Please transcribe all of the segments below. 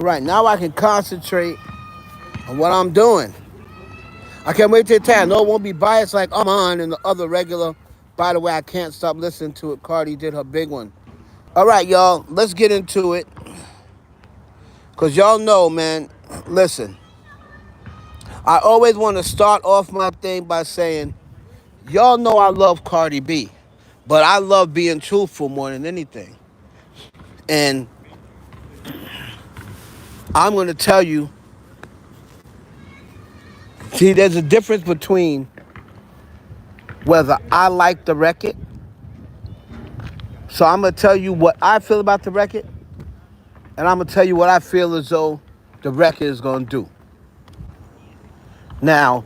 Right, now I can concentrate on what I'm doing. I can't wait till the time. No, it won't be biased like on and the other regular. By the way, I can't stop listening to it. Cardi did her big one. All right, y'all, let's get into it. Because y'all know, man, listen, I always want to start off my thing by saying, y'all know I love Cardi B, but I love being truthful more than anything. And I'm going to tell you, see, there's a difference between whether I like the record. So I'm going to tell you what I feel about the record, and I'm going to tell you what I feel as though the record is going to do. Now,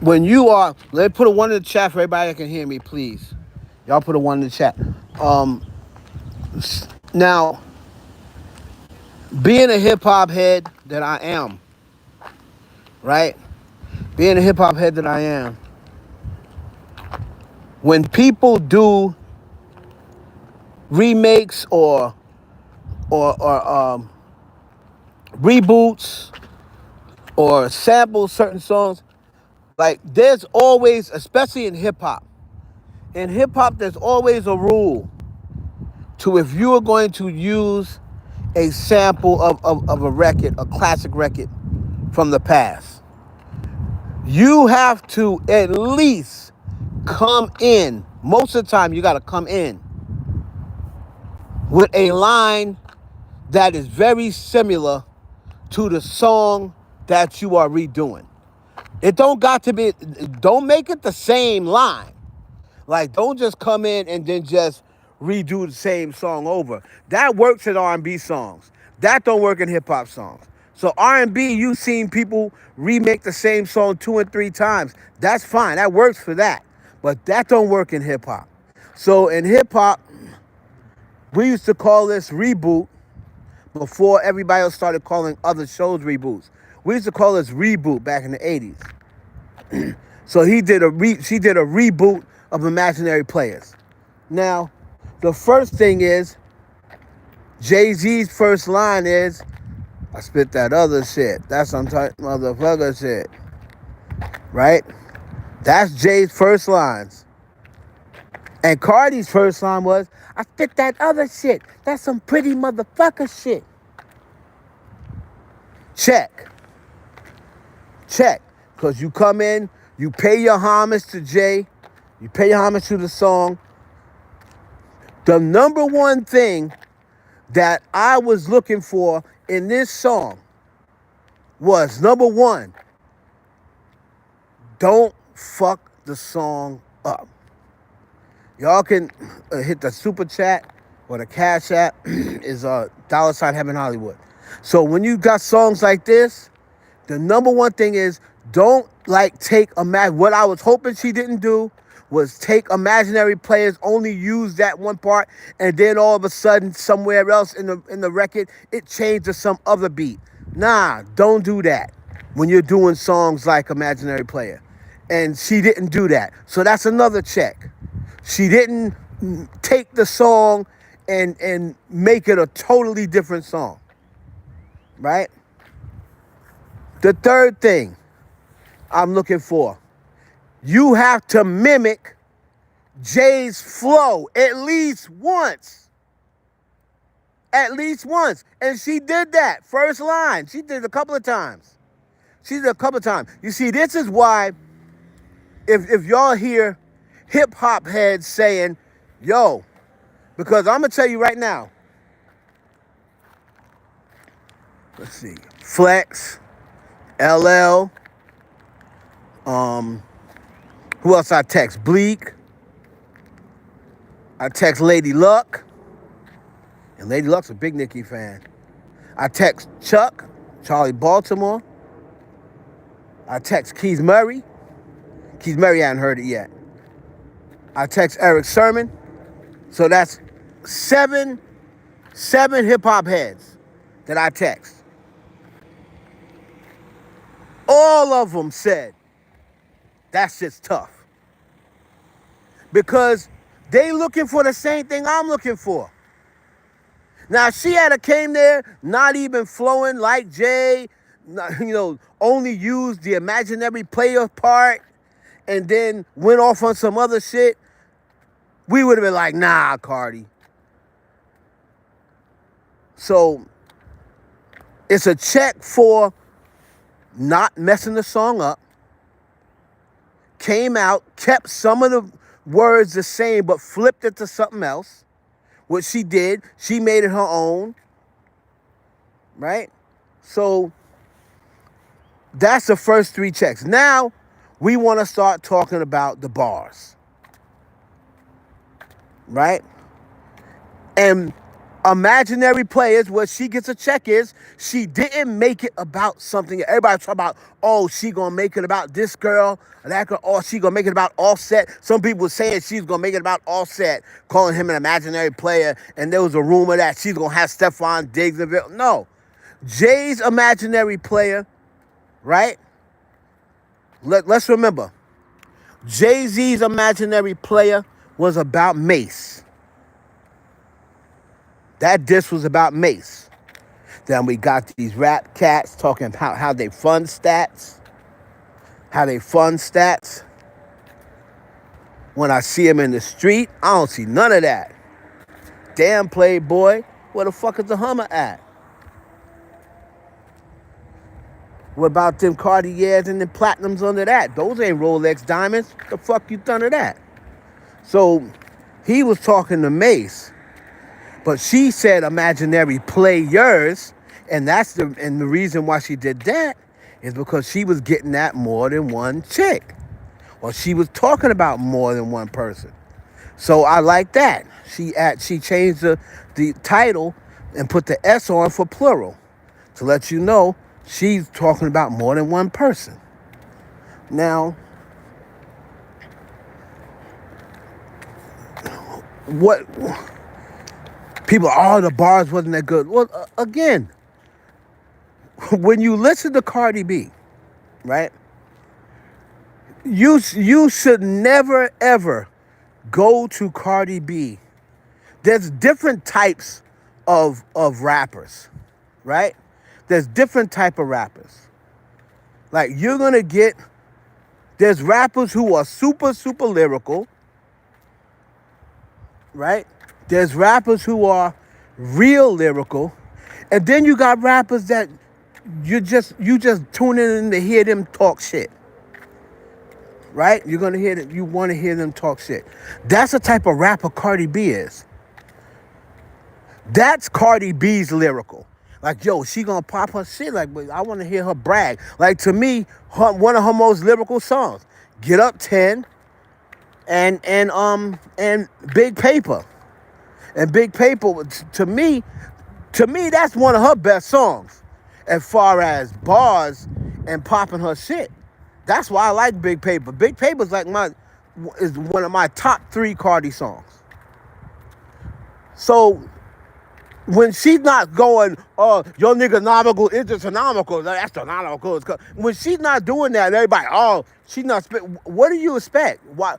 when you are, let me put a one in the chat for everybody that can hear me, please. Y'all put a one in the chat. Now, being a hip-hop head that I am, right? Being a hip-hop head that I am, when people do remakes or reboots or sample certain songs, like there's always, especially in hip-hop, there's always a rule to if you are going to use a sample of a record, a classic record from the past, you have to at least come in. Most of the time, you got to come in with a line that is very similar to the song that you are redoing. It don't got to be, don't make it the same line. Like, don't just come in and then just redo the same song over. That works in R&B songs. That don't work in hip-hop songs. So R&B, you've seen people remake the same song 2 and 3 times. That's fine. That works for that. But that don't work in hip-hop. So in hip-hop, we used to call this reboot before everybody else started calling other shows reboots. We used to call this reboot back in the 80s. So she did a reboot of Imaginary Playerz. Now, the first thing is, Jay-Z's first line is, I spit that other shit. That's some type motherfucker shit. Right? That's Jay's first lines. And Cardi's first line was, I spit that other shit. That's some pretty motherfucker shit. Check. Because you come in, you pay your homage to Jay, you pay your homage to the song. The number one thing that I was looking for in this song was, number one, don't fuck the song up. Y'all can hit the super chat or the cash app is $$ HeavenHollywood. So when you got songs like this, the number one thing is don't take what I was hoping she didn't do was take Imaginary Playerz, only use that one part, and then all of a sudden somewhere else in the record it changed to some other beat. Nah, don't do that when you're doing songs like Imaginary Player. And she didn't do that. So that's another check. She didn't take the song and make it a totally different song. Right? The third thing I'm looking for, you have to mimic Jay's flow at least once. At least once. And she did that. First line. She did it a couple of times. You see, this is why if y'all hear hip-hop heads saying, yo, because I'm going to tell you right now. Let's see. Flex, LL, who else I text? Bleak. I text Lady Luck. And Lady Luck's a big Nicki fan. I text Chuck, Charlie Baltimore. I text Keith Murray. Keith Murray hadn't heard it yet. I text Eric Sermon. So that's seven hip-hop heads that I text. All of them said, that's just tough. Because they looking for the same thing I'm looking for. Now, if she had a came there, not even flowing like Jay, only used the imaginary player part, and then went off on some other shit, we would have been like, nah, Cardi. So it's a check for not messing the song up. Came out, kept some of the words the same, but flipped it to something else. What she did, she made it her own. Right? So that's the first 3 checks. Now we want to start talking about the bars. Right? And imaginary Playerz, where she gets a check is, she didn't make it about something. Everybody talk about, oh, she gonna make it about this girl, that girl, or she gonna make it about Offset. Some people saying she's gonna make it about Offset, calling him an imaginary player, and there was a rumor that she's gonna have Stephon Diggs in it. No. Jay's imaginary player, right? Let's remember, Jay-Z's imaginary player was about Mace. That diss was about Mace. Then we got these rap cats talking about how they fund stats. When I see them in the street, I don't see none of that. Damn, Playboy, where the fuck is the Hummer at? What about them Cartiers and the Platinums under that? Those ain't Rolex diamonds. The fuck you done to that? So he was talking to Mace. But she said imaginary Playerz, and the reason why she did that is because she was getting at more than one chick, or she was talking about more than one person. So I like that. She changed the title and put the S on for plural to let you know she's talking about more than one person. Now, what? People, the bars wasn't that good. Well, again, when you listen to Cardi B, right, you should never, ever go to Cardi B. There's different types of rappers, right? There's different type of rappers. Like, you're going to get, there's rappers who are super, super lyrical, right? There's rappers who are real lyrical, and then you got rappers that you just tune in to hear them talk shit. Right? You want to hear them talk shit. That's the type of rapper Cardi B is. That's Cardi B's lyrical. Like, yo, she gonna pop her shit. Like, but I want to hear her brag. Like, to me, one of her most lyrical songs, "Get Up 10," and Big Paper. And Big Paper, to me, that's one of her best songs as far as bars and popping her shit. That's why I like Big Paper. Big Paper's is one of my top 3 Cardi songs. So when she's not going, your nigga nomical is astronomical, that's astronomical. When she's not doing that, everybody, she's not. What do you expect? Why?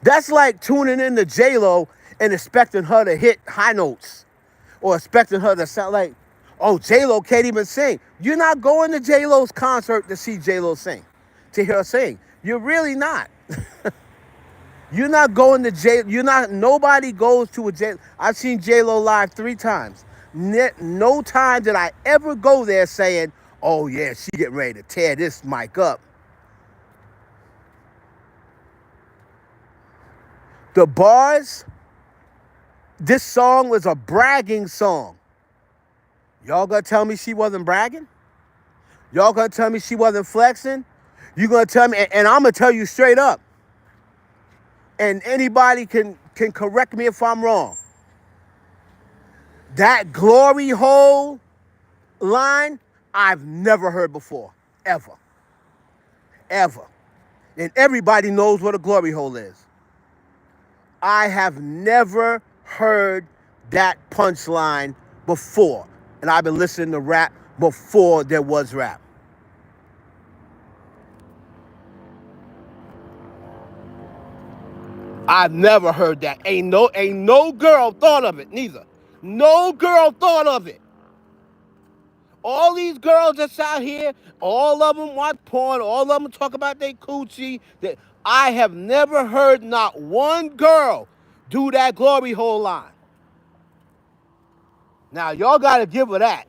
That's like tuning in to J-Lo and expecting her to hit high notes, or expecting her to sound like, J-Lo can't even sing. You're not going to J-Lo's concert to see J-Lo sing, to hear her sing. You're really not. You're not going to nobody goes to a J. I've seen J-Lo live 3 times. No time did I ever go there saying, oh yeah, she getting ready to tear this mic up. The bars, this song was a bragging song. Y'all gonna tell me she wasn't bragging? Y'all gonna tell me she wasn't flexing? You gonna tell me, and I'm gonna tell you straight up, and anybody can correct me if I'm wrong. That glory hole line, I've never heard before, ever. And everybody knows what a glory hole is. I have never heard that punchline before. And I've been listening to rap before there was rap. I've never heard that. Ain't no girl thought of it, neither. No girl thought of it. All these girls that's out here, all of them watch porn, all of them talk about their coochie. I have never heard not one girl do that glory hole line. Now, y'all got to give her that.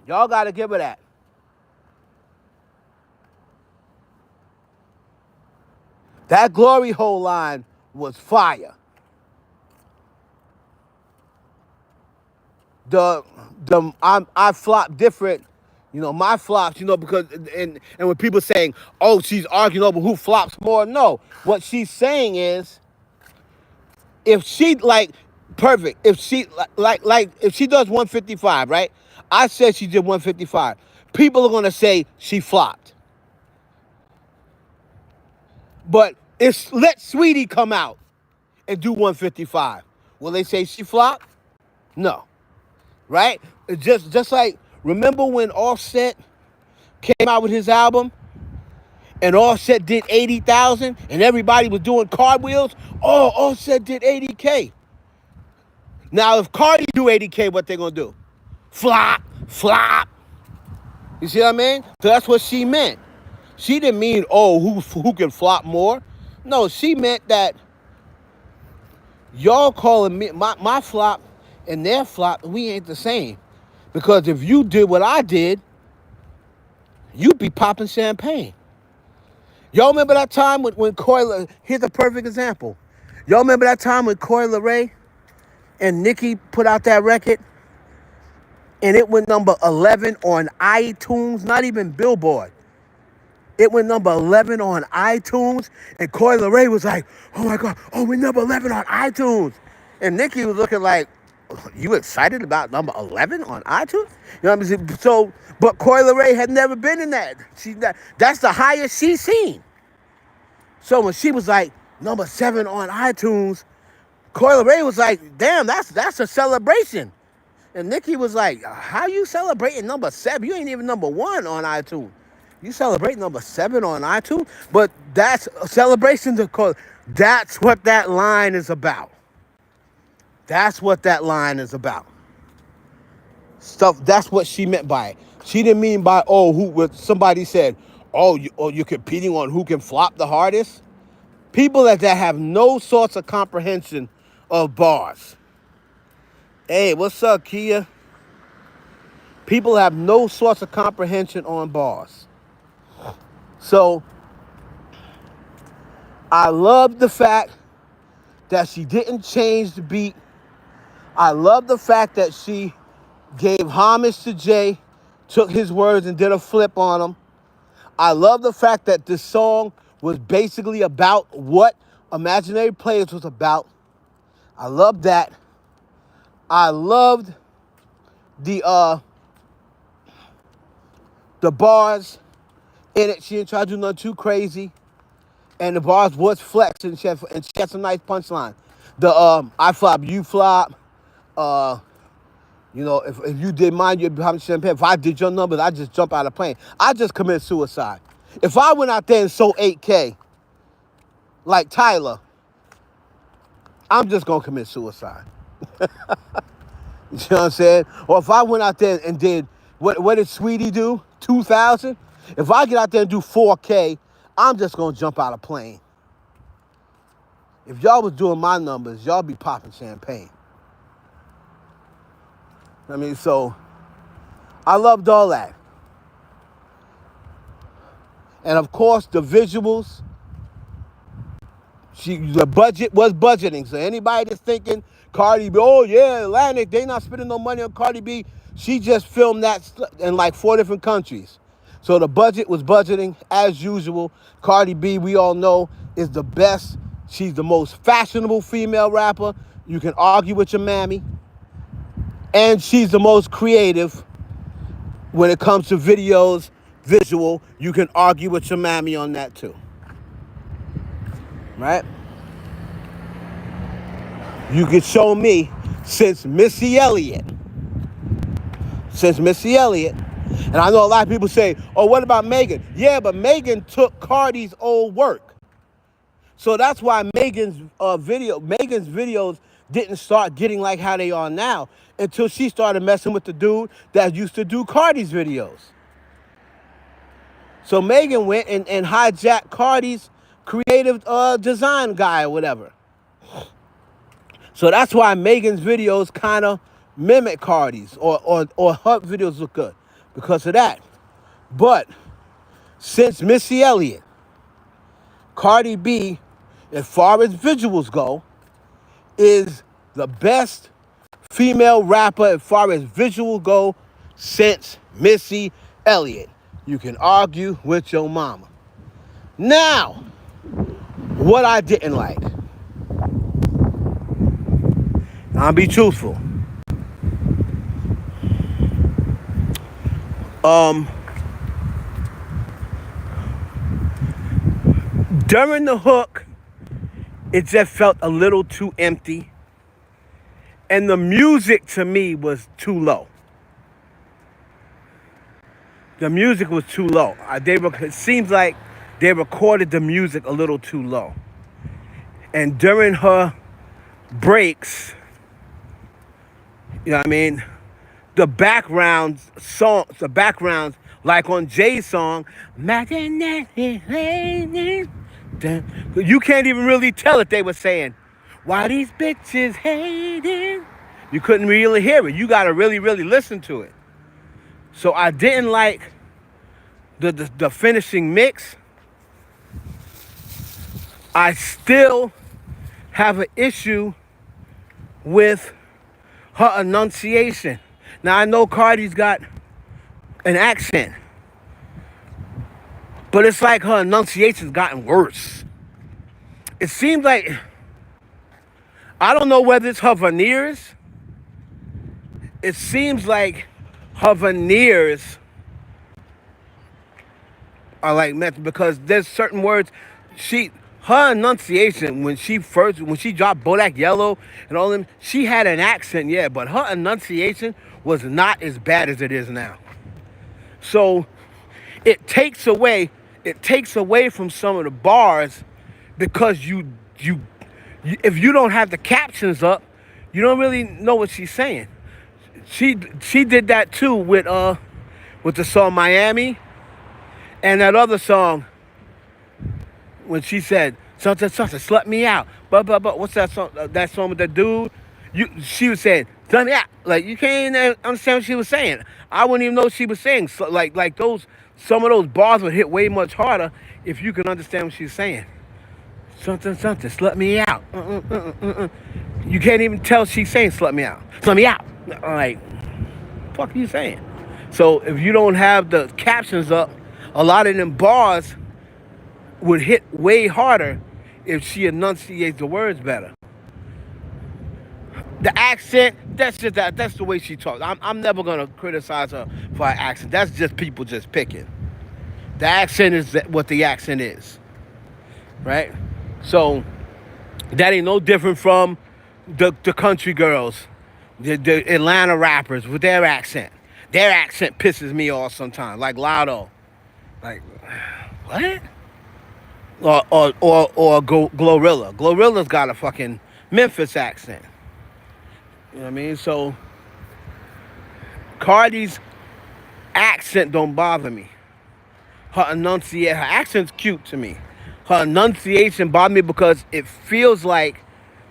Y'all got to give her that. That glory hole line was fire. I flop different, my flops, because and when people saying, oh, she's arguing over who flops more, no. What she's saying is, if she perfect, if she if she does 155, right? I said she did 155. People are gonna say she flopped. But let Sweetie come out and do 155. Will they say she flopped? No. Right? Just like, remember when Offset came out with his album and Offset did 80,000 and everybody was doing cartwheels? Oh, Offset did 80K. Now, if Cardi do 80K, what they gonna do? Flop, flop. You see what I mean? So that's what she meant. She didn't mean, oh, who can flop more? No, she meant that y'all calling me my flop and their flop, we ain't the same. Because if you did what I did, you'd be popping champagne. Y'all remember that time when here's a perfect example. Y'all remember that time when Coi Leray and Nicki put out that record and it went number 11 on iTunes, not even Billboard. It went number 11 on iTunes, and Coi Leray was like, oh my God, we're number 11 on iTunes. And Nicki was looking like, you excited about number 11 on iTunes? You know what I'm saying? So, but Coi Leray had never been in that. That's the highest she's seen. So when she was like, number 7 on iTunes, Coi Leray was like, damn, that's a celebration. And Nicki was like, how you celebrating number 7? You ain't even number 1 on iTunes. You celebrate number 7 on iTunes? But that's a celebration to that's what that line is about. That's what that line is about. That's what she meant by it. She didn't mean by, somebody said, you're competing on who can flop the hardest. People that have no sorts of comprehension of bars. Hey, what's up, Kia? People have no sorts of comprehension on bars. So, I love the fact that she didn't change the beat. I love the fact that she gave homage to Jay, took his words and did a flip on them. I love the fact that this song was basically about what Imaginary Playerz was about. I love that. I loved the bars in it. She didn't try to do nothing too crazy. And the bars was flex, and she had some nice punchline. I flop, you flop. If you did mine, you'd be having champagne. If I did your numbers, I'd just jump out of the plane. I just commit suicide. If I went out there and sold 8K, like Tyler, I'm just going to commit suicide. You know what I'm saying? Or if I went out there and did, what did Sweetie do? 2,000? If I get out there and do 4K, I'm just going to jump out of plane. If y'all was doing my numbers, y'all be popping champagne. So I loved all that. And of course, the visuals. The budget was budgeting. So anybody that's thinking Cardi B, oh yeah, Atlantic, they not spending no money on Cardi B. She just filmed that in like 4 different countries. So the budget was budgeting as usual. Cardi B, we all know, is the best. She's the most fashionable female rapper. You can argue with your mammy. And she's the most creative when it comes to videos, visual. You can argue with your mammy on that too. Right? You can show me since Missy Elliott. And I know a lot of people say, oh, what about Megan? Yeah, but Megan took Cardi's old work. So that's why Megan's videos didn't start getting like how they are now until she started messing with the dude that used to do Cardi's videos. So Megan went and hijacked Cardi's creative design guy or whatever. So that's why Megan's videos kind of mimic Cardi's or her videos look good because of that. But since Missy Elliott, Cardi B, as far as visuals go, is the best female rapper as far as visual go since Missy Elliott. You can argue with your mama. Now, what I didn't like. I'll be truthful. During the hook, it just felt a little too empty. And the music to me was too low. The music was too low. It seems like they recorded the music a little too low. And during her breaks, you know what I mean? The backgrounds, like on Jay's song, you can't even really tell if they were saying, why these bitches hating? You couldn't really hear it. You got to really, really listen to it. So I didn't like the finishing mix. I still have an issue with her enunciation. Now, I know Cardi's got an accent, but it's like her enunciation's gotten worse. It seems like, I don't know whether it's her veneers. It seems like her veneers are like meant, because there's certain words, her enunciation, when she dropped Bodak Yellow and all them, she had an accent, yeah, but her enunciation was not as bad as it is now. So it takes away from some of the bars, because if you don't have the captions up, you don't really know what she's saying. She did that too with the song Miami, and that other song when she said something, slut me out. But what's that song? That song with the dude? She was saying, "Slut me out." Like, you can't understand what she was saying. I wouldn't even know what she was saying. So, like some of those bars would hit way much harder if you could understand what she's saying. Something, slut me out. You can't even tell she's saying slut me out. Slut me out. Like, what the fuck are you saying? So if you don't have the captions up, a lot of them bars would hit way harder if she enunciates the words better. The accent, that's the way she talks. I'm never gonna criticize her for her accent. That's just people just picking. The accent is what the accent is, right? So that ain't no different from the country girls, the Atlanta rappers with their accent. Their accent pisses me off sometimes, like Lotto. Like, what? Or Glorilla. Glorilla's got a fucking Memphis accent. You know what I mean? So Cardi's accent don't bother me. Her accent's cute to me. Her enunciation bothers me because it feels like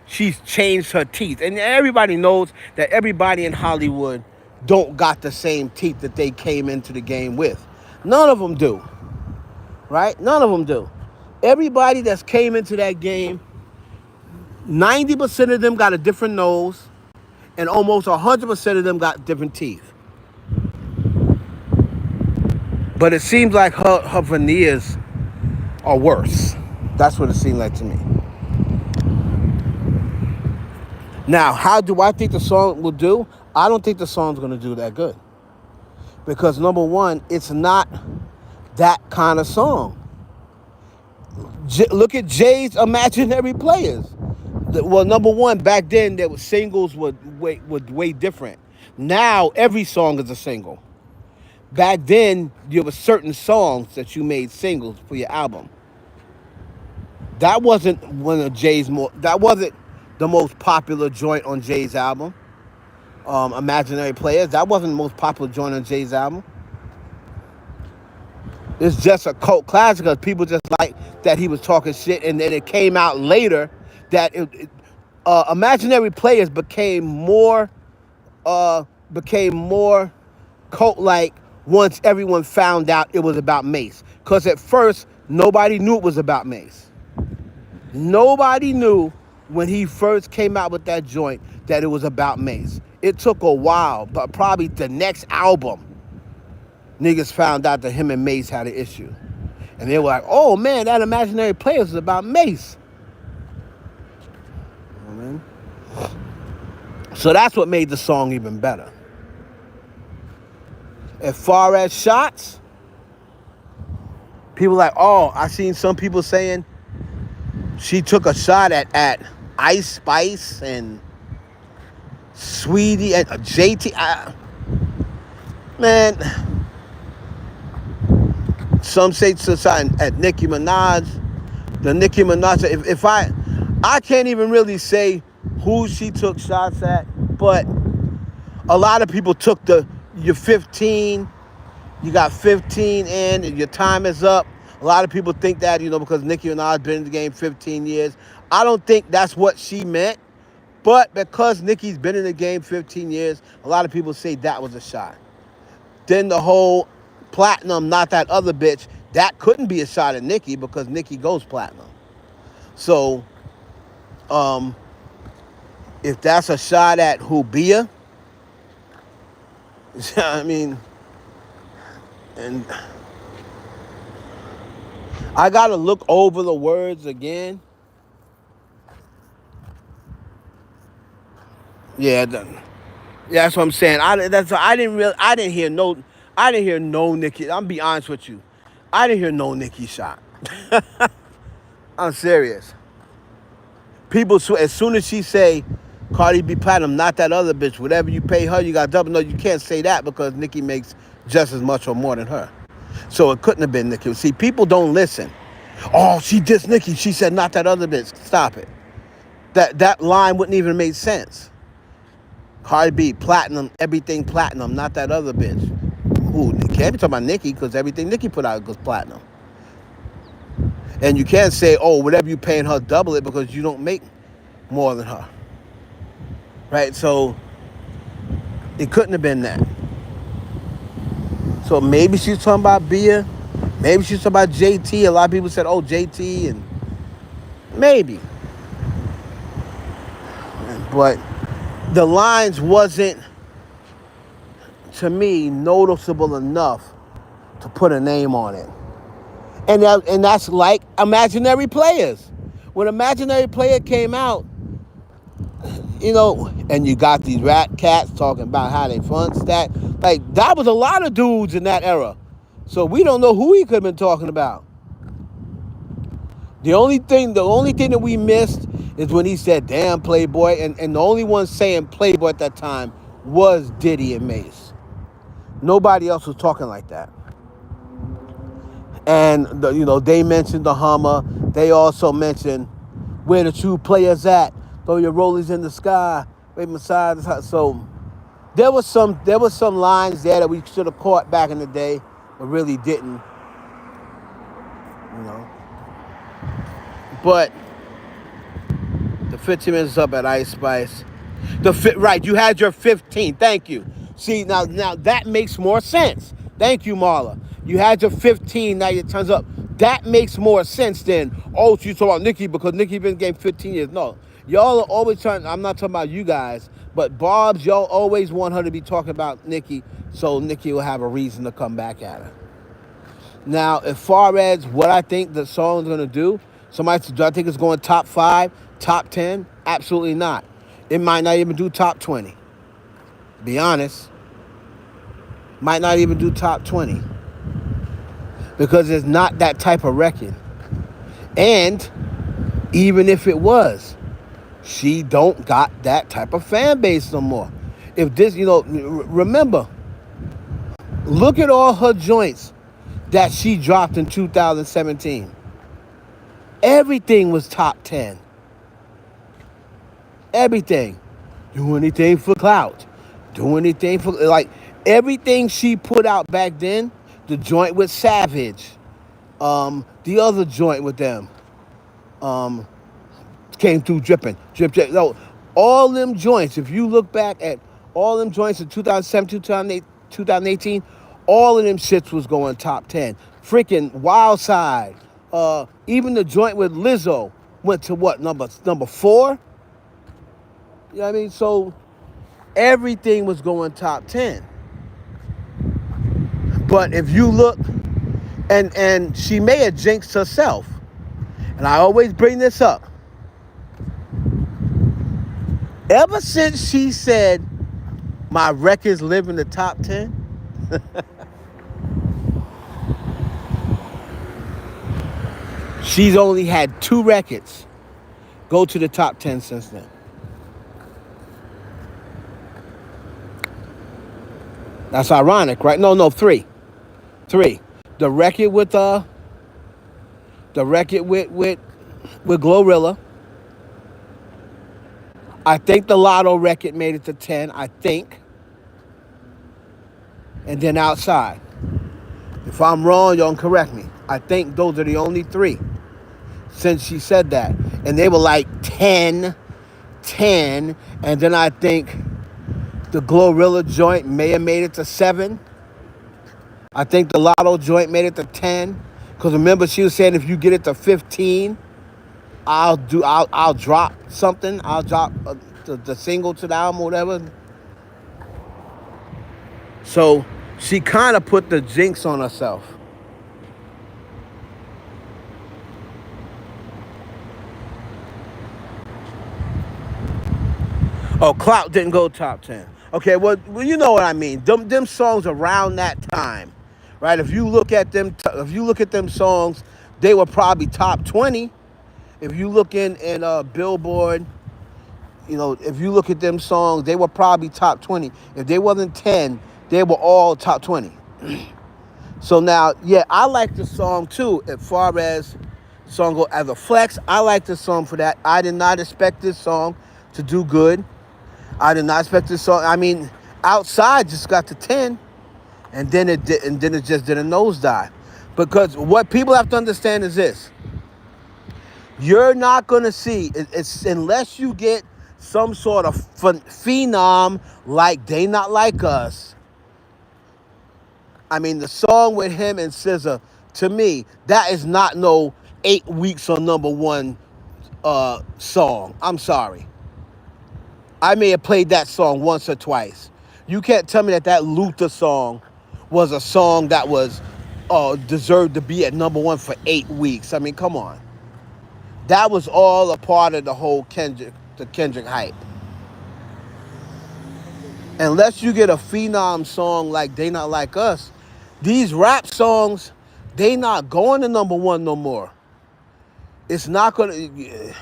she's changed her teeth. And everybody knows that everybody in Hollywood don't got the same teeth that they came into the game with. None of them do. Right? None of them do. Everybody that's came into that game, 90% of them got a different nose, and almost 100% of them got different teeth. But it seems like her veneers are worse. That's what it seemed like to me. Now, how do I think the song will do? I don't think the song's going to do that good. Because number one, it's not that kind of song. Look at Jay's Imaginary Players. Well, number one, back then there was singles were way different. Now every song is a single. Back then there were certain songs that you made singles for your album. That wasn't one of Jay's more. That wasn't the most popular joint on Jay's album. Imaginary Players, that wasn't the most popular joint on Jay's album. It's just a cult classic because people just like that he was talking shit, and then it came out later that Imaginary Players became more cult-like once everyone found out it was about Mace. Because at first, nobody knew it was about Mace. Nobody knew when he first came out with that joint that it was about Mace. It took a while, but probably the next album, niggas found out that him and Mace had an issue. And they were like, oh man, that Imaginary Players is about Mace. So that's what made the song even better. As far as shots, people like, oh, I seen some people saying she took a shot at Ice Spice and Sweetie and JT. Man, some say to a shot at Nicki Minaj. The Nicki Minaj, if I can't even really say who she took shots at, but a lot of people took you're 15, you got 15 in, and your time is up. A lot of people think that, because Nicki Minaj been in the game 15 years. I don't think that's what she meant, but because Nicki's been in the game 15 years, a lot of people say that was a shot. Then the whole platinum, not that other bitch, that couldn't be a shot at Nicki because Nicki goes platinum. So, if that's a shot at Bia, I mean, and I gotta look over the words again. Yeah, that's what I'm saying. I didn't hear no Nicki. I'm be honest with you, I didn't hear no Nicki shot. I'm serious. People, as soon as she say, Cardi be platinum, not that other bitch, whatever you pay her, you got double. No, you can't say that because Nicki makes just as much or more than her. So it couldn't have been Nicki. See, people don't listen. Oh, she dissed Nicki. She said, not that other bitch. Stop it. That line wouldn't even make sense. Cardi B, platinum, everything platinum, not that other bitch. Ooh, you can't be talking about Nicki because everything Nicki put out goes platinum. And you can't say, oh, whatever you paying her, double it because you don't make more than her. Right? So it couldn't have been that. So maybe she's talking about Bia. Maybe she's talking about JT. A lot of people said, oh, JT, and maybe. But the lines wasn't, to me, noticeable enough to put a name on it. And that's like Imaginary Players. When Imaginary Player came out, and you got these rat cats talking about how they fronts that. Like, that was a lot of dudes in that era. So we don't know who he could have been talking about. The only thing that we missed is when he said, damn, Playboy. And the only one saying Playboy at that time was Diddy and Mace. Nobody else was talking like that. And, they mentioned the Hummer. They also mentioned where the true players at. Throw your rollies in the sky. Wait beside the. So there was some lines there that we should have caught back in the day, but really didn't. But the 15 minutes up at Ice Spice. Right, you had your 15. Thank you. See, now that makes more sense. Thank you, Marla. You had your 15, now your time's up. That makes more sense than, oh, she's talking about Nicki because Nicki been in the game 15 years. No. Y'all are always trying, I'm not talking about you guys, but Barb's, y'all always want her to be talking about Nicki so Nicki will have a reason to come back at her. Now, as far as what I think the song's going to do, do I think it's going top 5, top 10? Absolutely not. It might not even do top 20. Be honest. Might not even do top 20. Because it's not that type of record. And even if it was, she don't got that type of fan base no more. If this, remember, look at all her joints that she dropped in 2017. Everything was top 10. Everything. Do anything for clout. Do anything for, like, everything she put out back then. The joint with Savage. The other joint with them. Came through dripping. Drip, drip. No, all them joints, if you look back at all them joints in 2007, 2008, 2018, all of them shits was going top 10. Freaking Wild Side. Even the joint with Lizzo went to what, number 4? You know what I mean? So everything was going top 10. But if you look, and she may have jinxed herself, and I always bring this up. Ever since she said, my records live in the top 10, she's only had 2 records go to the top 10 since then. That's ironic, right? No, 3. 3. The record with Glorilla. I think the Lotto record made it to 10, I think. And then Outside. If I'm wrong, y'all can correct me. I think those are the only 3 since she said that. And they were like 10, and then I think the Glorilla joint may have made it to 7. I think the Lotto joint made it to 10. Because remember, she was saying if you get it to 15, I'll drop something. I'll drop the single to the album or whatever. So she kind of put the jinx on herself. Oh, Clout didn't go top 10. Okay, well, you know what I mean. Them songs around that time, right? If you look at them songs, they were probably top 20. If you look in Billboard, you know, if you look at them songs, they were probably top 20. If they wasn't 10, they were all top 20. So now, yeah, I like the song too. As far as the song go as a flex, I like the song for that. I did not expect this song to do good. I did not expect this song. I mean, Outside just got to 10, and then it just did a nosedive. Because what people have to understand is this. You're not going to see, it's unless you get some sort of phenom like They Not Like Us. I mean, the song with him and SZA, to me, that is not no 8 weeks on #1 song. I'm sorry. I may have played that song once or twice. You can't tell me that Luther song was a song that was deserved to be at #1 for 8 weeks. I mean, come on. That was all a part of the whole Kendrick hype. Unless you get a phenom song like They Not Like Us, these rap songs, they not going to #1 no more. It's not going to...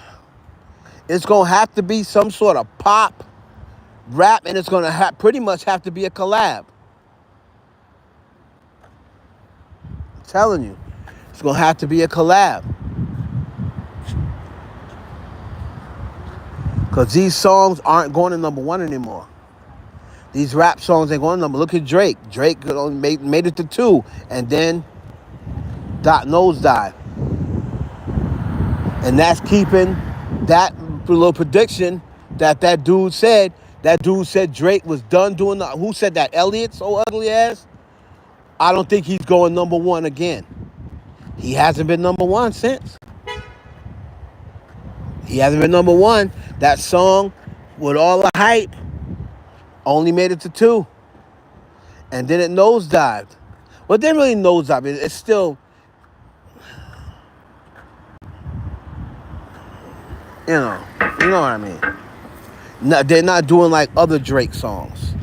It's going to have to be some sort of pop, rap, and it's going to pretty much have to be a collab. I'm telling you. It's going to have to be a collab. Because these songs aren't going to #1 anymore. These rap songs ain't going to #1. Look at Drake. Drake only made it to 2. And then nosedive. And that's keeping that little prediction that dude said. That dude said Drake was done doing the... Who said that? Elliot, so ugly ass? I don't think he's going #1 again. He hasn't been #1 since. He hasn't been #1. That song, with all the hype, only made it to 2. And then it nosedived. Well, it didn't really nosedive. It's still... You know what I mean. No, they're not doing like other Drake songs.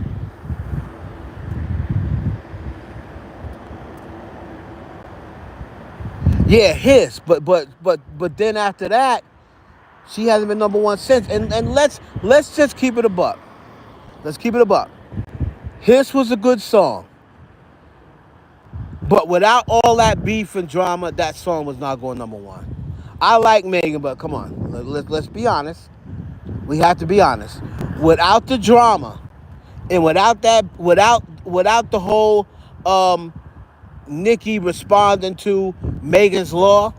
Yeah, his, but then after that, she hasn't been #1 since. And let's just keep it a buck. Let's keep it a buck. His was a good song, but without all that beef and drama, that song was not going #1. I like Megan, but come on, let's be honest. We have to be honest. Without the drama and without the whole Nicki responding to Megan's Law,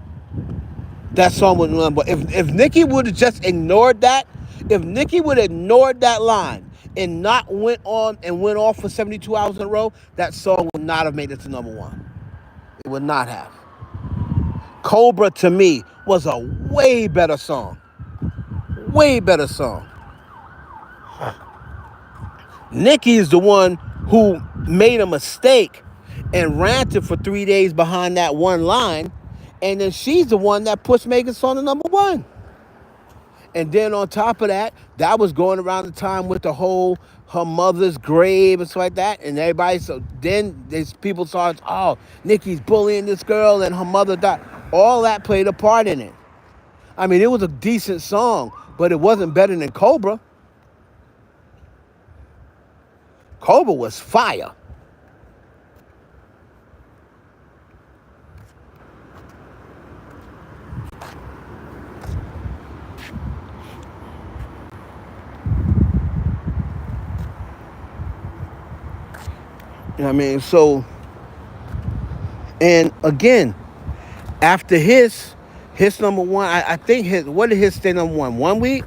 that song wouldn't run. But if Nicki would have just ignored that, if Nicki would have ignored that line and not went off for 72 hours in a row, that song would not have made it to number one. It would not have. Cobra, to me, was a way better song. Way better song. Nicki is the one who made a mistake and ranted for 3 days behind that one line, and then she's the one that pushed Megan's song to number one. And then on top of that, that was going around the time with the whole her mother's grave and stuff like that. And everybody, so then these people started, oh, Nicki's bullying this girl and her mother died. All that played a part in it. I mean, it was a decent song, but it wasn't better than Cobra. Cobra was fire. You know what I mean? So, and again, after his number one, I think what did his stay number one? 1 week?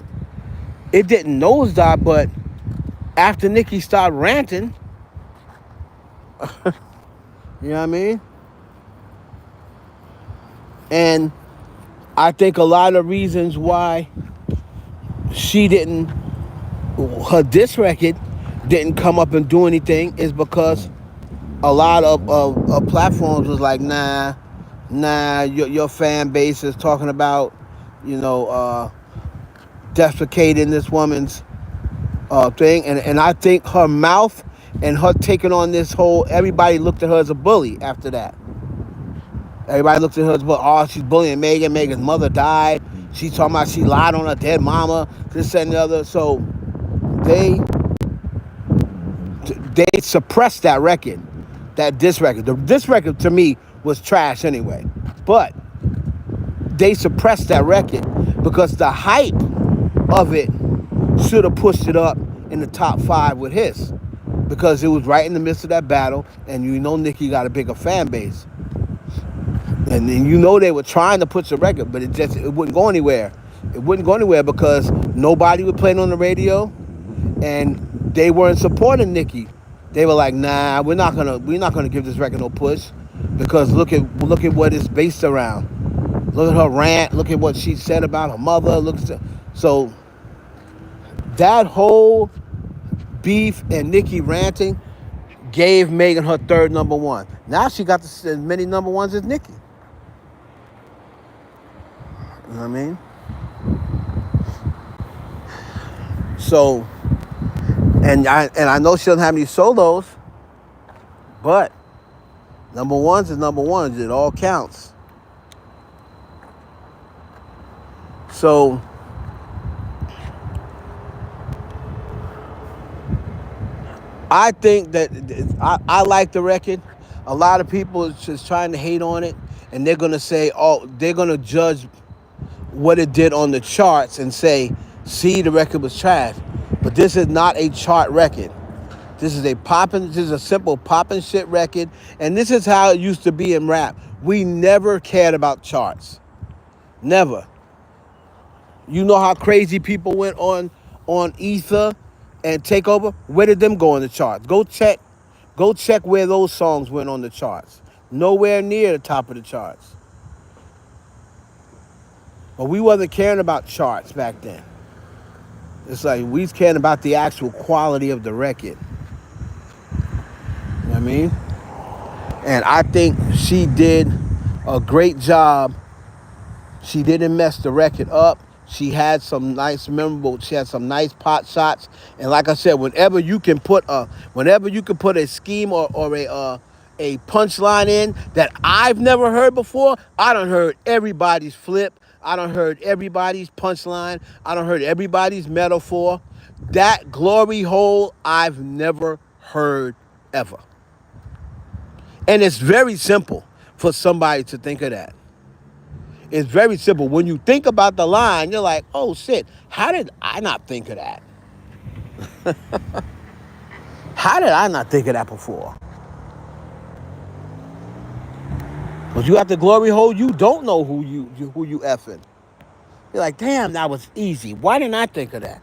It didn't nosedive, but after Nicki started ranting, you know what I mean? And I think a lot of reasons why her diss record didn't come up and do anything is because a lot of platforms was like, nah, your fan base is talking about, deprecating this woman's thing. And I think her mouth and her taking on this whole, everybody looked at her as a bully after that. Everybody looked at her as, oh, she's bullying Megan. Megan's mother died. She's talking about she lied on her dead mama, this and the other. So they suppressed that record, that diss record. The diss record to me was trash anyway. But they suppressed that record because the hype of it should have pushed it up in the top 5 with his. Because it was right in the midst of that battle, and Nicki got a bigger fan base. And then they were trying to push the record, but it wouldn't go anywhere. It wouldn't go anywhere because nobody would play it on the radio, and they weren't supporting Nicki. They were like, nah, we're not gonna give this record no push, because look at what it's based around. Look at her rant. Look at what she said about her mother. So that whole beef and Nicki ranting gave Megan her third number one. Now she got as many number ones as Nicki. You know what I mean? So, and I know she doesn't have any solos, but number ones is number ones. It all counts. So, I think that I like the record. A lot of people are just trying to hate on it, and they're gonna say, they're gonna judge what it did on the charts and say, see, the record was trash. But this is not a chart record. This is a simple poppin' shit record, and this is how it used to be in rap. We never cared about charts. Never. You know how crazy people went on Ether and Takeover? Where did them go in the charts? Go check where those songs went on the charts. Nowhere near the top of the charts. But we wasn't caring about charts back then. It's like we was caring about the actual quality of the record. You know what I mean? And I think she did a great job. She didn't mess the record up. She had some nice pot shots. And like I said, whenever you can put a scheme or a punchline in that I've never heard before, I done heard everybody's flip. I done heard everybody's punchline. I done heard everybody's metaphor. That glory hole I've never heard ever. And it's very simple for somebody to think of that. It's very simple. When you think about the line, you're like, oh shit, how did I not think of that? How did I not think of that before? Because you got the glory hole, you don't know who you effing. You're like, damn, that was easy. Why didn't I think of that?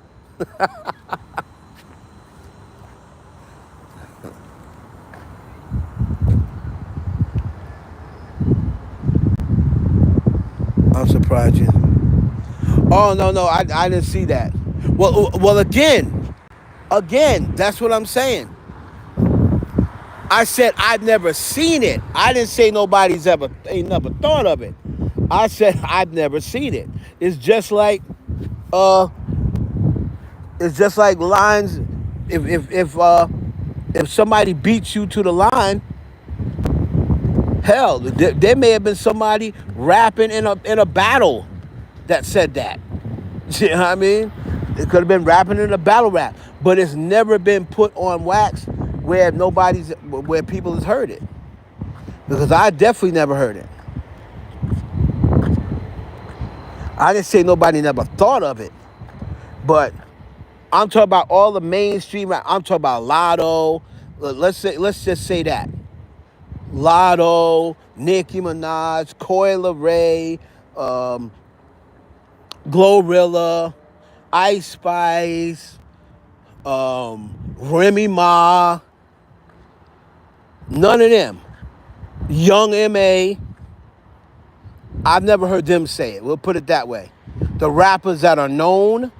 I'm surprised you. Oh no, I didn't see that. Well, again, that's what I'm saying. I said I've never seen it. I didn't say nobody's ain't never thought of it. I said I've never seen it. It's just like uh it's just like lines. If somebody beats you to the line, hell, there may have been somebody rapping in a battle that said that. You know what I mean? It could have been rapping in a battle rap, but it's never been put on wax where people has heard it. Because I definitely never heard it. I didn't say nobody never thought of it, but I'm talking about all the mainstream rap. I'm talking about Lotto. Let's just say that. Lotto, Nicki Minaj, Coi Leray, Glorilla, Ice Spice, Remy Ma. None of them. Young M.A. I've never heard them say it. We'll put it that way. The rappers that are known,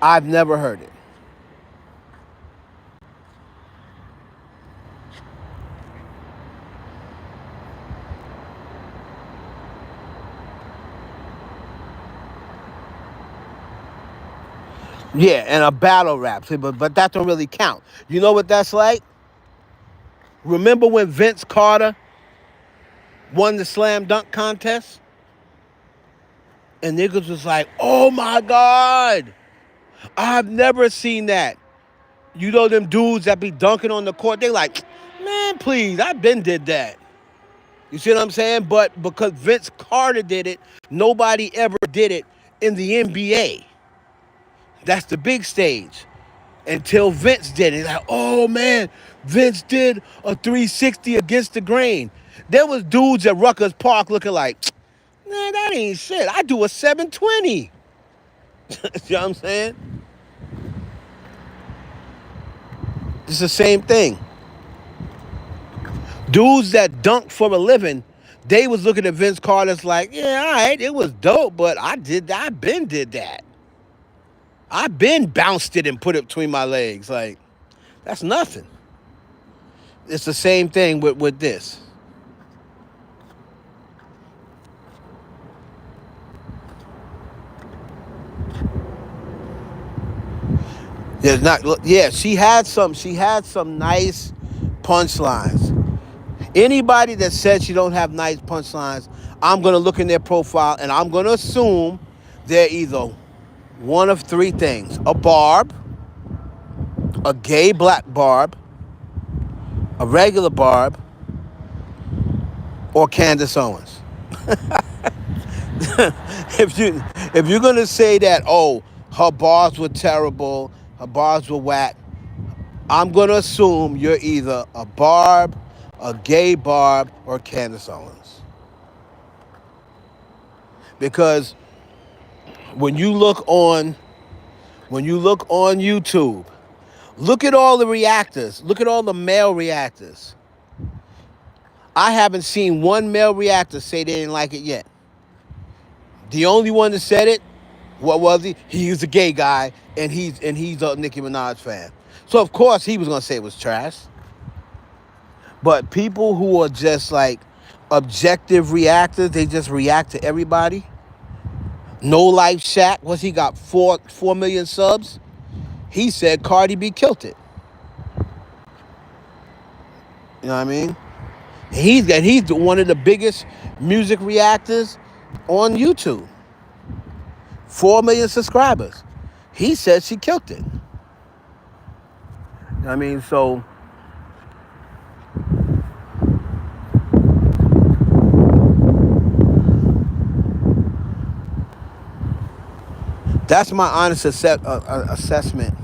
I've never heard it. Yeah, and a battle rap, but that don't really count. You know what that's like? Remember when Vince Carter won the slam dunk contest? And niggas was like, oh my God, I've never seen that. You know them dudes that be dunking on the court, they like, man, please, I've been did that. You see what I'm saying? But because Vince Carter did it, nobody ever did it in the NBA. That's the big stage. Until Vince did it. Like, oh man, Vince did a 360 against the grain. There was dudes at Rutgers Park looking like, man, that ain't shit. I do a 720. You know what I'm saying? It's the same thing. Dudes that dunk for a living, they was looking at Vince Carter's like, yeah, all right, it was dope, but I been did that. I been bounced it and put it between my legs. Like, that's nothing. It's the same thing with this. She had some nice punchlines. Anybody that says she don't have nice punchlines, I'm gonna look in their profile and I'm gonna assume they're either one of three things: a barb, a gay black barb, a regular barb, or Candace Owens. if you're gonna say that, oh, her bars were terrible, her bars were whack, I'm gonna assume you're either a barb, a gay barb, or Candace Owens. Because when you look on YouTube, look at all the reactors. Look at all the male reactors. I haven't seen one male reactor say they didn't like it yet. The only one that said it, what was he? He was a gay guy, and he's a Nicki Minaj fan. So of course he was gonna say it was trash. But people who are just like objective reactors, they just react to everybody. No Life Shaq, what's he got? 4 million subs? He said Cardi B killed it. You know what I mean? He's one of the biggest music reactors on YouTube. 4 million subscribers. He said she killed it. You know what I mean? So That's my honest assessment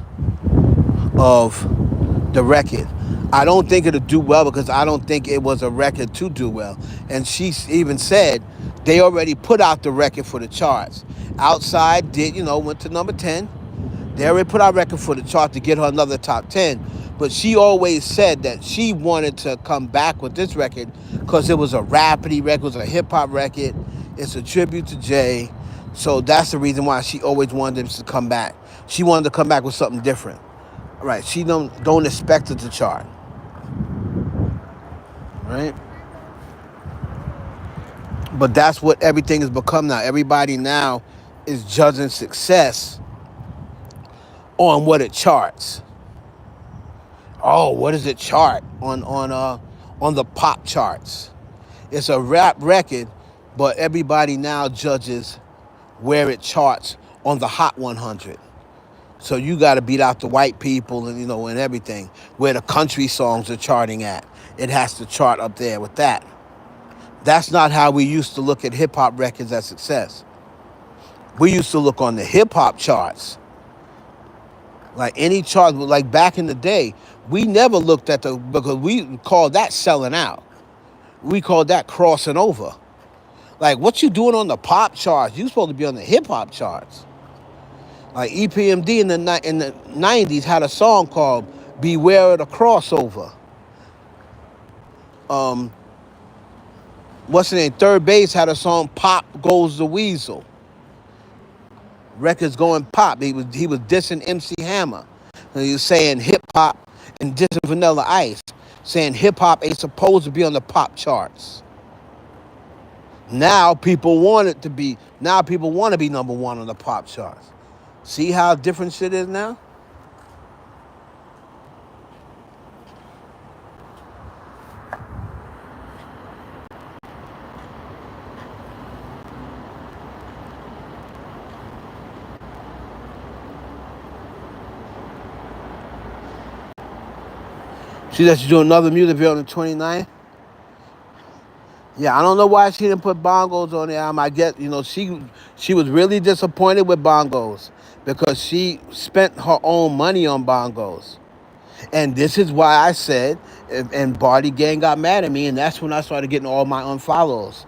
of the record. I don't think it'll do well because I don't think it was a record to do well. And she even said they already put out the record for the charts. Outside went to number 10. They already put out a record for the chart to get her another top 10. But she always said that she wanted to come back with this record because it was a rapidy record, it was a hip-hop record. It's a tribute to Jay. So that's the reason why she always wanted them to come back. She wanted to come back with something different. Right? She don't expect it to chart. Right? But that's what everything has become now. Everybody now is judging success on what it charts. Oh, what does it chart on the pop charts? It's a rap record, but everybody now judges where it charts on the Hot 100. So you got to beat out the white people and and everything. Where the country songs are charting at, it has to chart up there with that. That's not how we used to look at hip hop records as success. We used to look on the hip hop charts. Like any chart, like back in the day, we never looked at because we called that selling out. We called that crossing over. Like, what you doing on the pop charts? You supposed to be on the hip hop charts. Like EPMD in the 90s had a song called "Beware of the Crossover." What's the name? Third Base had a song "Pop Goes the Weasel." Records going pop. He was dissing MC Hammer. And he was saying hip hop and dissing Vanilla Ice, saying hip hop ain't supposed to be on the pop charts. Now people want it to be. Now people want to be number one on the pop charts. See how different shit is now? See that she's doing another music video on the 29th? Yeah, I don't know why she didn't put bongos on there. I guess, she was really disappointed with bongos because she spent her own money on bongos. And this is why I said, and Barty Gang got mad at me, and that's when I started getting all my unfollows.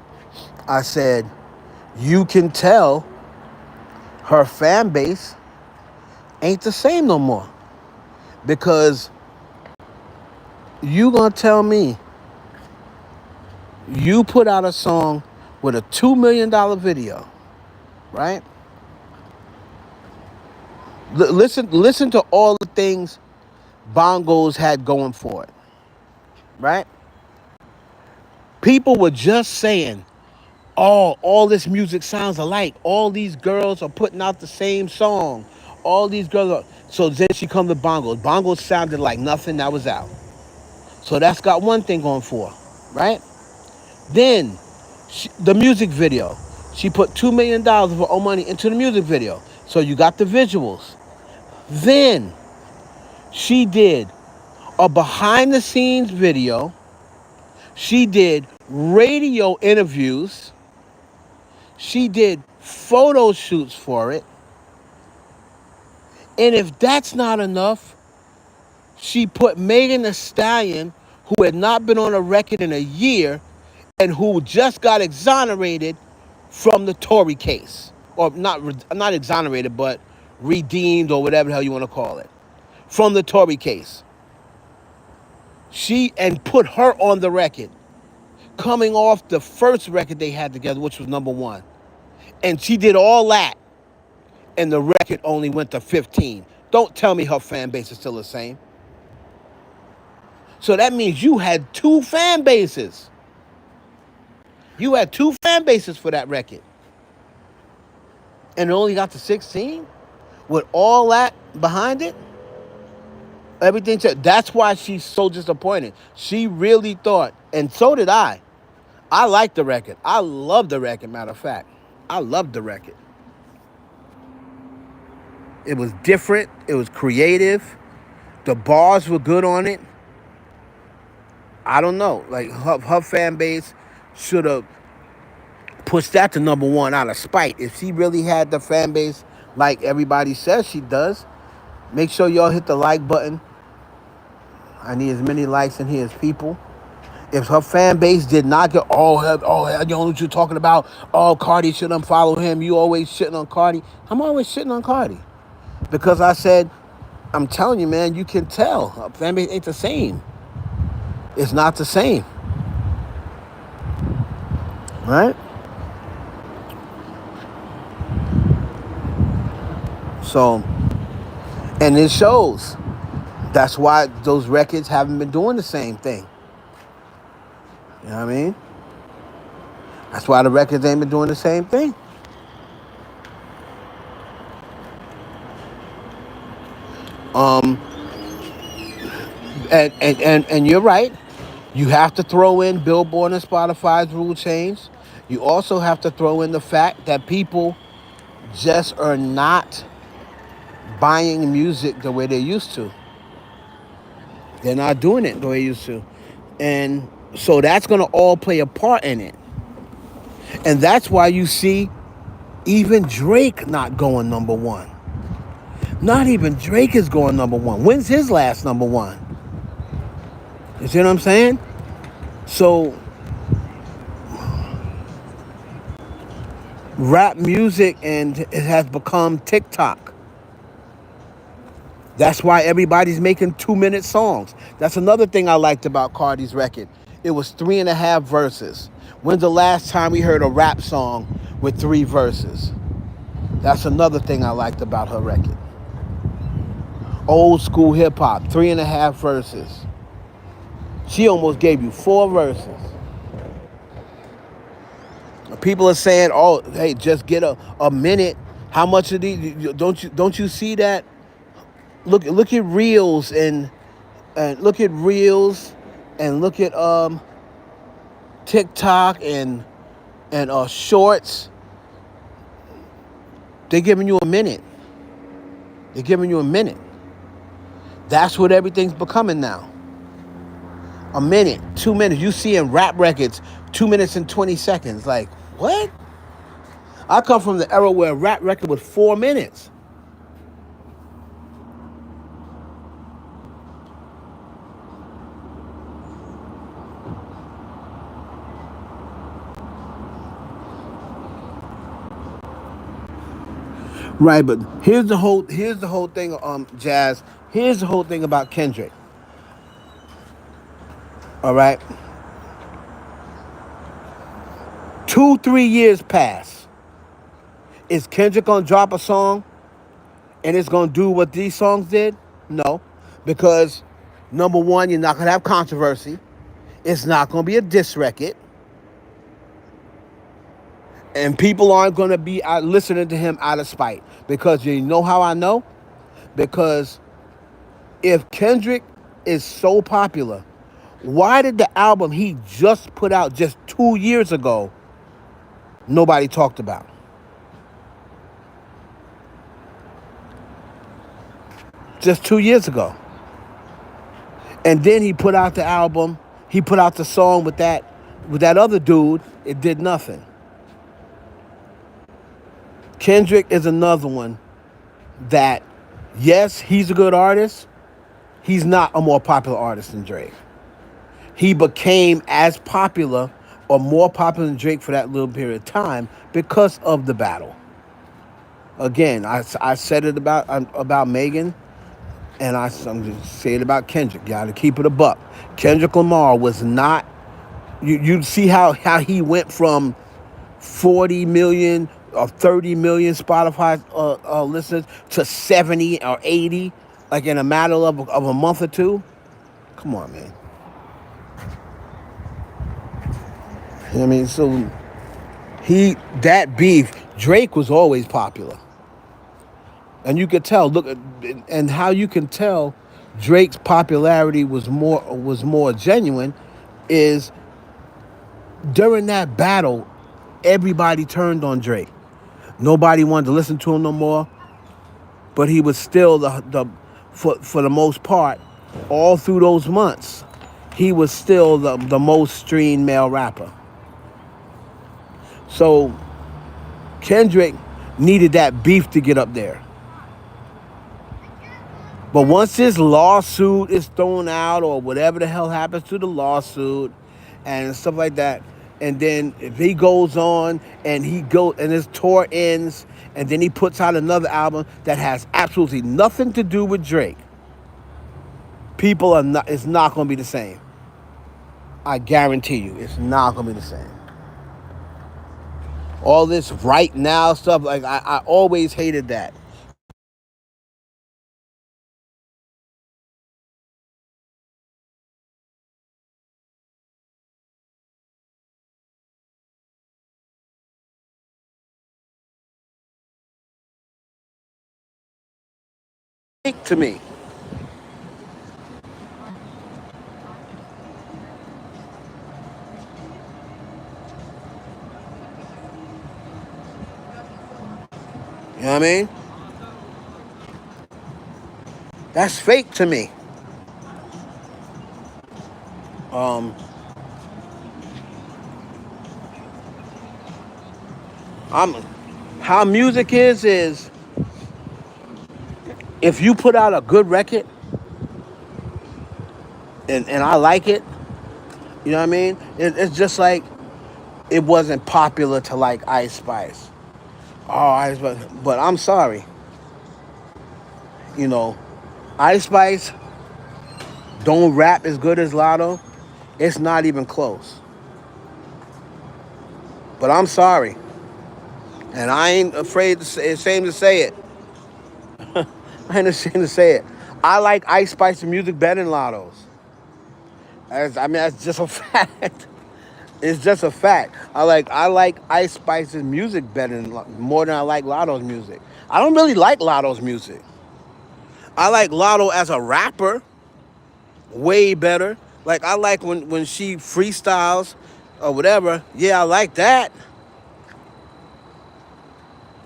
I said, you can tell her fan base ain't the same no more. Because you gonna tell me you put out a song with a $2 million video, right? Listen to all the things bongos had going for it, right? People were just saying, oh, all this music sounds alike. All these girls are putting out the same song. All these girls are... So then she come to bongos. Bongos sounded like nothing that was out. So that's got one thing going for her, right? Then, the music video. She put $2 million of her own money into the music video. So you got the visuals. Then, she did a behind-the-scenes video. She did radio interviews. She did photo shoots for it. And if that's not enough, she put Megan Thee Stallion, who had not been on a record in a year, and who just got exonerated from the Tory case. Or not exonerated, but redeemed, or whatever the hell you want to call it. From the Tory case. And put her on the record. Coming off the first record they had together, which was number 1. And she did all that. And the record only went to 15. Don't tell me her fan base is still the same. So that means you had 2 fan bases. You had 2 fan bases for that record. And it only got to 16? With all that behind it? Everything. That's why she's so disappointed. She really thought, and so did I. I liked the record. I loved the record, matter of fact. I loved the record. It was different. It was creative. The bars were good on it. I don't know. Like, her fan base should have pushed that to number 1 out of spite. If she really had the fan base like everybody says she does. Make sure y'all hit the like button. I need as many likes in here as people. If her fan base did not get, you know what you're talking about? Oh, Cardi should unfollow him. You always shitting on Cardi. I'm always shitting on Cardi. Because I said, I'm telling you, man, you can tell. Her fan base ain't the same. It's not the same. Right? So, and it shows. That's why those records haven't been doing the same thing. You know what I mean? That's why the records ain't been doing the same thing. And you're right. You have to throw in Billboard and Spotify's rule change. You also have to throw in the fact that people just are not buying music the way they used to. They're not doing it the way they used to. And so that's going to all play a part in it. And that's why you see even Drake not going number one. Not even Drake is going number one. When's his last number one? You see what I'm saying? So rap music and it has become TikTok. That's why everybody's making 2-minute songs. That's another thing I liked about Cardi's record. It was 3.5 verses. When's the last time we heard a rap song with 3 verses? That's another thing I liked about her record. Old school hip hop, 3.5 verses. She almost gave you 4 verses. People are saying, "Oh, hey, just get a minute." How much of these? Don't you see that? Look at reels and look at reels and look at TikTok and shorts. They're giving you a minute. They're giving you a minute. That's what everything's becoming now. A minute, 2 minutes. You see in rap records, 2 minutes and 20 seconds. Like, what? I come from the era where a rap record was 4 minutes. Right, but here's the whole thing, Jazz. Here's the whole thing about Kendrick. All right. 2-3 years pass. Is Kendrick gonna drop a song and it's gonna do what these songs did? No. Because number one, you're not gonna have controversy. It's not gonna be a diss record. And people aren't gonna be listening to him out of spite. Because you know how I know? Because if Kendrick is so popular, why did the album he just put out just 2 years ago nobody talked about? Just 2 years ago. And then he put out the album, he put out the song with that other dude, it did nothing. Kendrick is another one that, yes, he's a good artist. He's not a more popular artist than Drake. He became as popular or more popular than Drake for that little period of time because of the battle. Again, I said it about Megan, and I'm just saying it about Kendrick. You gotta keep it a buck. Kendrick Lamar was not. You see how he went from 40 million or 30 million Spotify listeners to 70 or 80, like in a matter of a month or two. Come on, man. You know what I mean? So that beef, Drake was always popular. And you could tell, look, and how you can tell Drake's popularity was more genuine is during that battle, everybody turned on Drake. Nobody wanted to listen to him no more, but he was still for the most part, all through those months, he was still the most streamed male rapper. So Kendrick, needed that beef to get up there. But once this lawsuit is thrown out, or whatever the hell happens to the lawsuit and stuff like that, and then if he goes on and his tour ends, and then he puts out another album that has absolutely nothing to do with Drake, it's not going to be the same. I guarantee you, it's not going to be the same. All this right now stuff, like I always hated that. To me. You know what I mean? That's fake to me. Um, I'm how music is if you put out a good record and I like it, you know what I mean? It's just like it wasn't popular to like Ice Spice. Oh, Ice Spice. But I'm sorry. You know, Ice Spice don't rap as good as Lotto. It's not even close. But I'm sorry. And I ain't ashamed to say it. I ain't ashamed to say it. I like Ice Spice's music better than Lotto's. That's just a fact. It's just a fact. I like Ice Spice's music more than I like Lotto's music. I don't really like Lotto's music. I like Lotto as a rapper way better. Like I like when she freestyles or whatever. Yeah, I like that.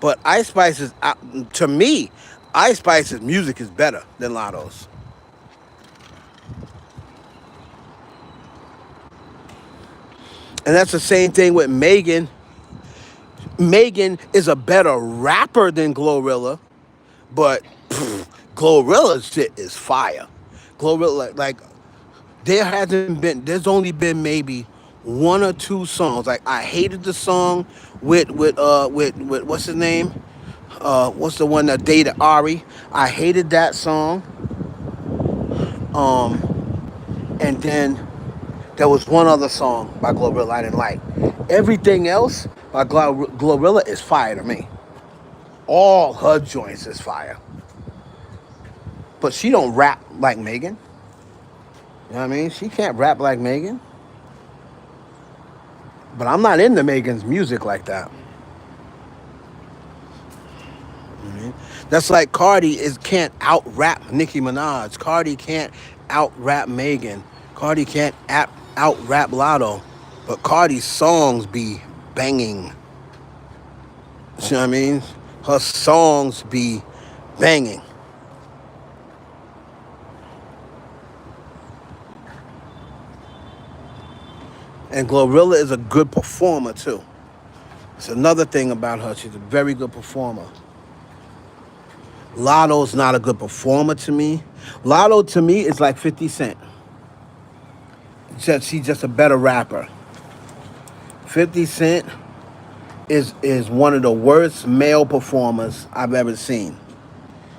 But Ice Spice's to me, Ice Spice's music is better than Lotto's. And that's the same thing with Megan. Megan is a better rapper than Glorilla, but Glorilla's shit is fire. Glorilla, like there's only been maybe one or two songs. Like I hated the song with what's his name? What's the one that dated Ari? I hated that song. And then there was one other song by Glorilla I didn't like. Everything else by Glorilla is fire to me. All her joints is fire. But she don't rap like Megan. You know what I mean? She can't rap like Megan. But I'm not into Megan's music like that. Mm-hmm. That's like Cardi can't out rap Nicki Minaj. Cardi can't out rap Megan. Cardi can't out rap Lotto. But Cardi's songs be banging. You know what I mean? Her songs be banging. And Glorilla is a good performer too. It's another thing about her. She's a very good performer. Lotto's not a good performer to me. Lotto to me is like 50 Cent. She's just a better rapper. 50 Cent is one of the worst male performers I've ever seen.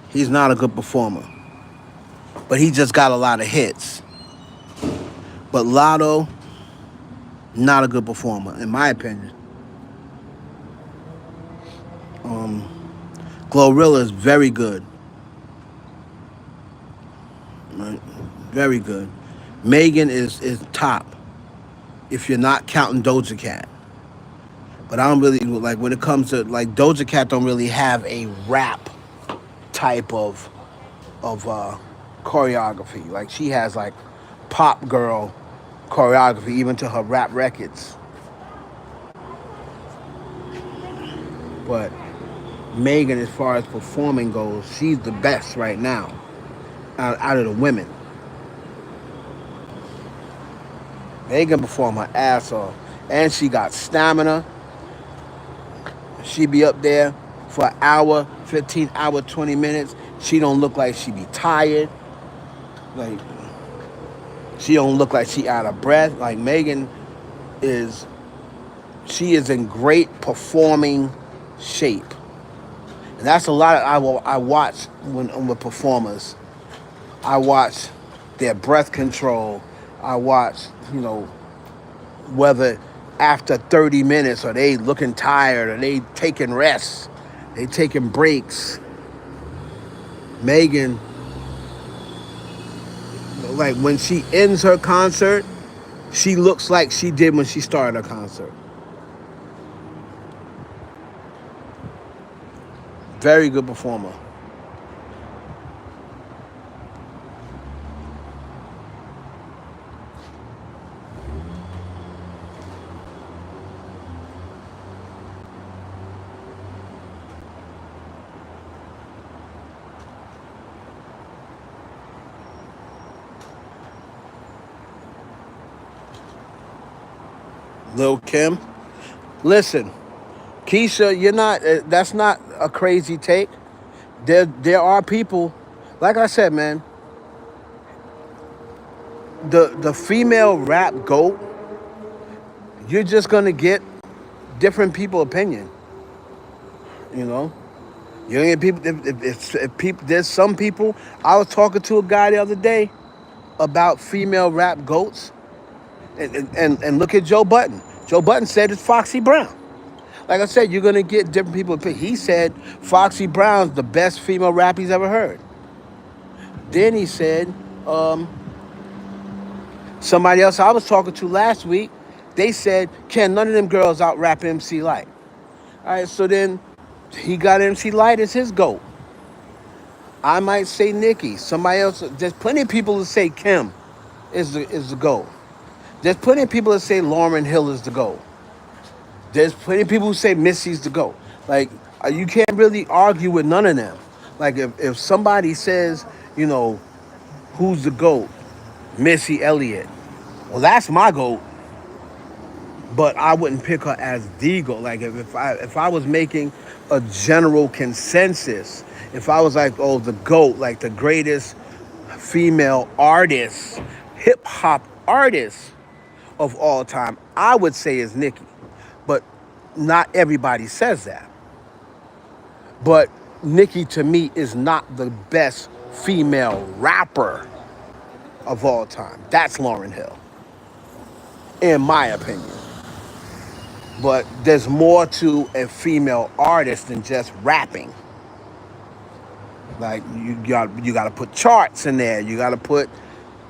He's not a good performer. But he just got a lot of hits. But Lotto, not a good performer, in my opinion. Glorilla is very good. Right? Very good. Megan is top, if you're not counting Doja Cat. But I don't really, like, when it comes to, like, Doja Cat don't really have a rap type of choreography. Like, she has, like, pop girl choreography, even to her rap records. But Megan, as far as performing goes, she's the best right now out of the women. Megan perform her ass off. And she got stamina. She be up there for an hour, 15 hour, 20 minutes. She don't look like she be tired. Like, she don't look like she out of breath. Like Megan is, she is in great performing shape. And that's a lot of, I watch when with performers. I watch their breath control. I watch, whether after 30 minutes are they looking tired, or they taking rests, they taking breaks. Megan, like when she ends her concert, she looks like she did when she started her concert. Very good performer. Lil Kim. Listen, Keisha, you're not. That's not a crazy take. There are people, like I said, man. The female rap goat, you're just gonna get different people opinion. You know, you gonna get people. If people, there's some people. I was talking to a guy the other day about female rap goats, and look at Joe Budden. Joe Budden said it's Foxy Brown. Like I said, you're gonna get different people. He said Foxy Brown's the best female rap he's ever heard. Then he said, somebody else I was talking to last week, they said, can none of them girls out rap MC Lyte? All right, so then he got MC Lyte as his GOAT. I might say Nicki. Somebody else, there's plenty of people who say Kim is the GOAT. There's plenty of people that say Lauryn Hill is the GOAT. There's plenty of people who say Missy's the GOAT. Like, you can't really argue with none of them. Like, if somebody says, who's the GOAT? Missy Elliott. Well, that's my GOAT. But I wouldn't pick her as the GOAT. Like, if I was making a general consensus, if I was like, oh, the GOAT, like the greatest female artist, hip-hop artist of all time, I would say is Nicki. But not everybody says that. But Nicki, to me, is not the best female rapper of all time. That's Lauryn Hill, in my opinion. But there's more to a female artist than just rapping. Like, you got to put charts in there. You got to put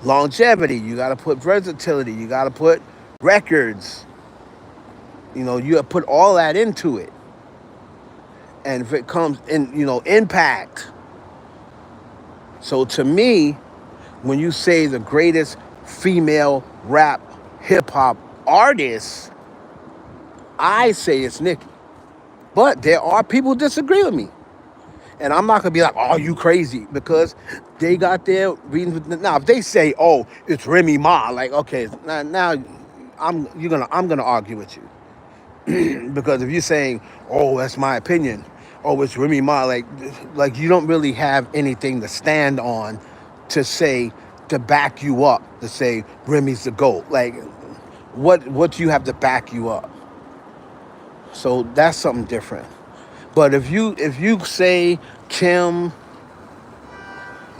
longevity. You got to put versatility. You got to put records. You put all that into it. And if it comes in, impact. So to me, when you say the greatest female rap hip hop artist, I say it's Nicki. But there are people who disagree with me. And I'm not gonna be like, oh, you crazy, because they got their reasons. Now, if they say, oh, it's Remy Ma, like, okay, now I'm gonna argue with you. Because if you're saying, oh, that's my opinion, oh, it's Remy Ma, like you don't really have anything to stand on to say, to back you up, to say Remy's the GOAT. Like, what do you have to back you up? So that's something different. But if you say Kim,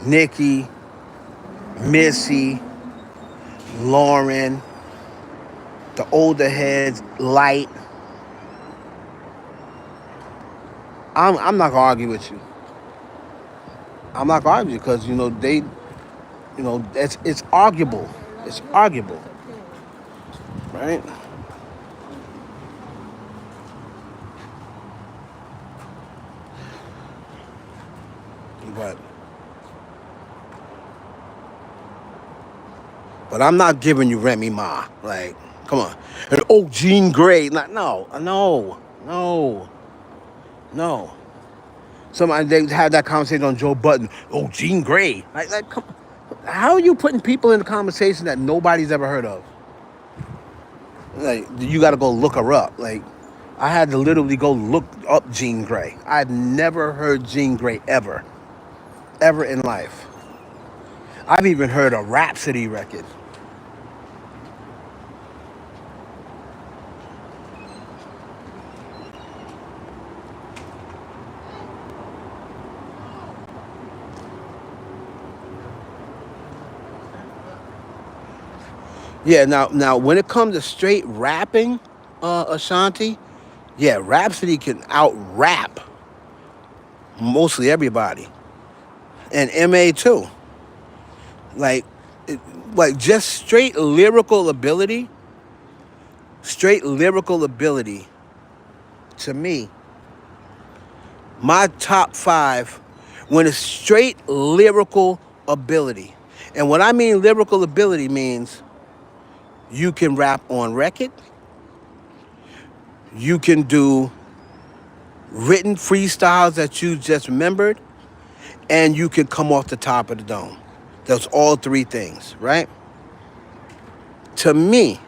Nicki, Missy, Lauryn, the older heads, Lyte, I'm not gonna argue with you. I'm not gonna argue because it's arguable. It's arguable, right? But I'm not giving you Remy Ma. Like, come on. And Jean Grey. No. Somebody, they had that conversation on Joe Budden. Oh, Jean Grey. Like, come on. How are you putting people in the conversation that nobody's ever heard of? Like, you got to go look her up. Like, I had to literally go look up Jean Grey. I'd never heard Jean Grey ever in life. I've even heard a Rhapsody record. Yeah, now when it comes to straight rapping, Ashanti, yeah, Rhapsody can out rap mostly everybody, and MA too. Like, it, like just straight lyrical ability. To me, my top five, when it's straight lyrical ability, and what I mean lyrical ability means you can rap on record, you can do written freestyles that you just remembered, and you can come off the top of the dome. That's all three things, right? To me,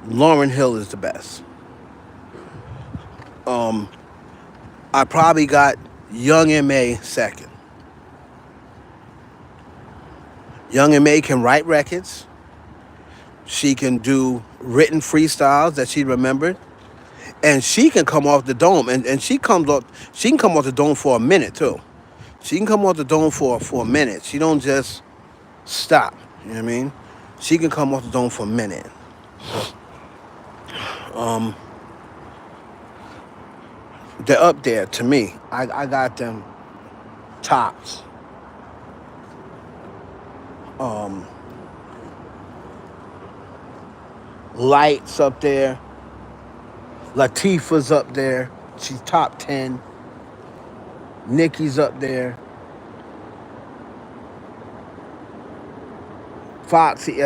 Lauryn Hill is the best. I probably got Young M.A. second. Young M.A. can write records. She can do written freestyles that she remembered. And she can come off the dome. And she can come off the dome for a minute too. She can come off the dome for a minute. She don't just stop. You know what I mean? She can come off the dome for a minute. They're up there to me. I got them tops. Lights up there. Latifah's up there. She's top 10. Nicki's up there. Foxy.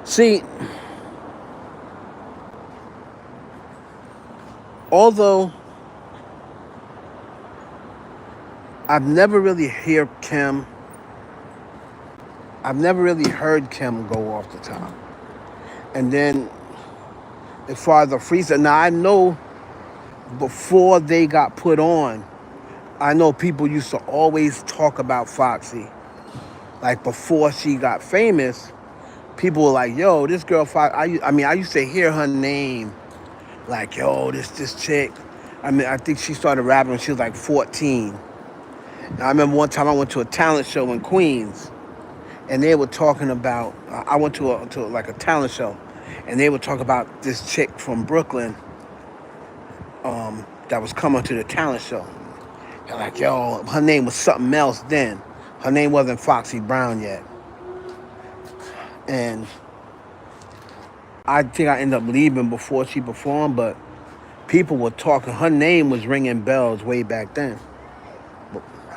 See, although I've never really heard Kim go off the top. And then, as far as the freestyle, now I know before they got put on, I know people used to always talk about Foxy. Like before she got famous, people were like, yo, this girl Foxy, I used to hear her name. Like, yo, this chick. I think she started rapping when she was like 14. Now, I remember one time I went to a talent show in Queens, and they were talking about, I went to like a talent show, and they were talking about this chick from Brooklyn that was coming to the talent show. They're like, yo, her name was something else then. Her name wasn't Foxy Brown yet. And I think I ended up leaving before she performed, but people were talking. Her name was ringing bells way back then,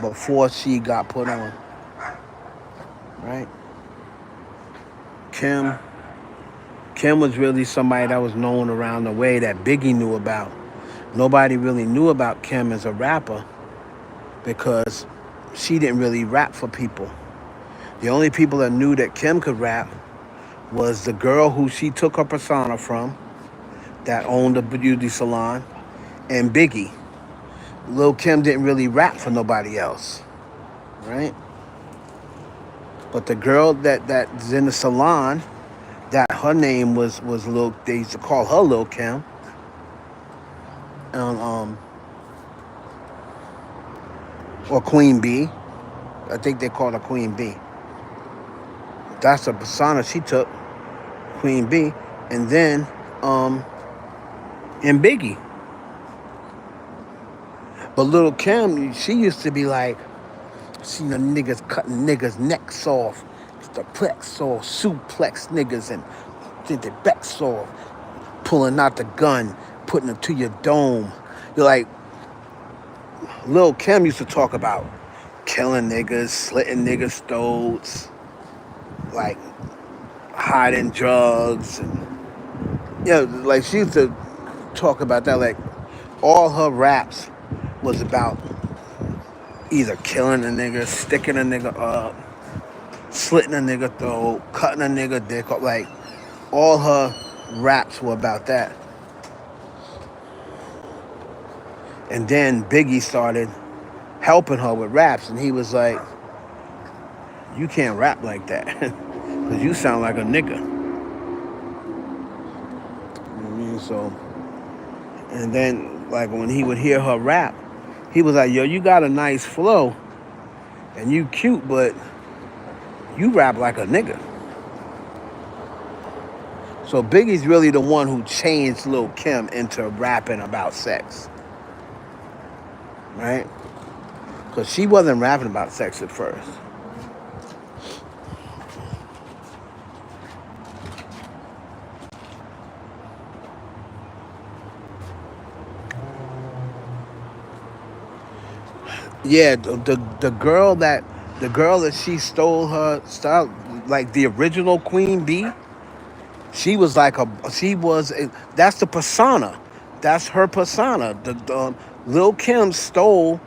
before she got put on. Right? Kim was really somebody that was known around the way that Biggie knew about. Nobody really knew about Kim as a rapper because she didn't really rap for people. The only people that knew that Kim could rap was the girl who she took her persona from, that owned a beauty salon, and Biggie. Lil' Kim didn't really rap for nobody else, right? But the girl that's in the salon, that her name was Lil, they used to call her Lil' Kim. Or Queen B. I think they called her Queen B. That's the persona she took, Queen B. And then, and Biggie. But Lil' Kim, she used to be like, seen the niggas cutting niggas' necks off, the plex off, suplex niggas, and did the backs off, pulling out the gun, putting it to your dome. You're like, Lil' Kim used to talk about killing niggas, slitting niggas' throats, like hiding drugs, and like she used to talk about that. Like all her raps was about either killing a nigga, sticking a nigga up, slitting a nigga throat, cutting a nigga dick up. Like All her raps were about that. And then Biggie started helping her with raps, and he was like, you can't rap like that because you sound like a nigga. You know what I mean? So, and then like when he would hear her rap, he was like, yo, you got a nice flow and you cute, but you rap like a nigga. So Biggie's really the one who changed Lil' Kim into rapping about sex, right? Because she wasn't rapping about sex at first. Yeah, the girl that she stole her style, like the original Queen Bee, she was like that's the persona, that's her persona. The Lil' Kim stole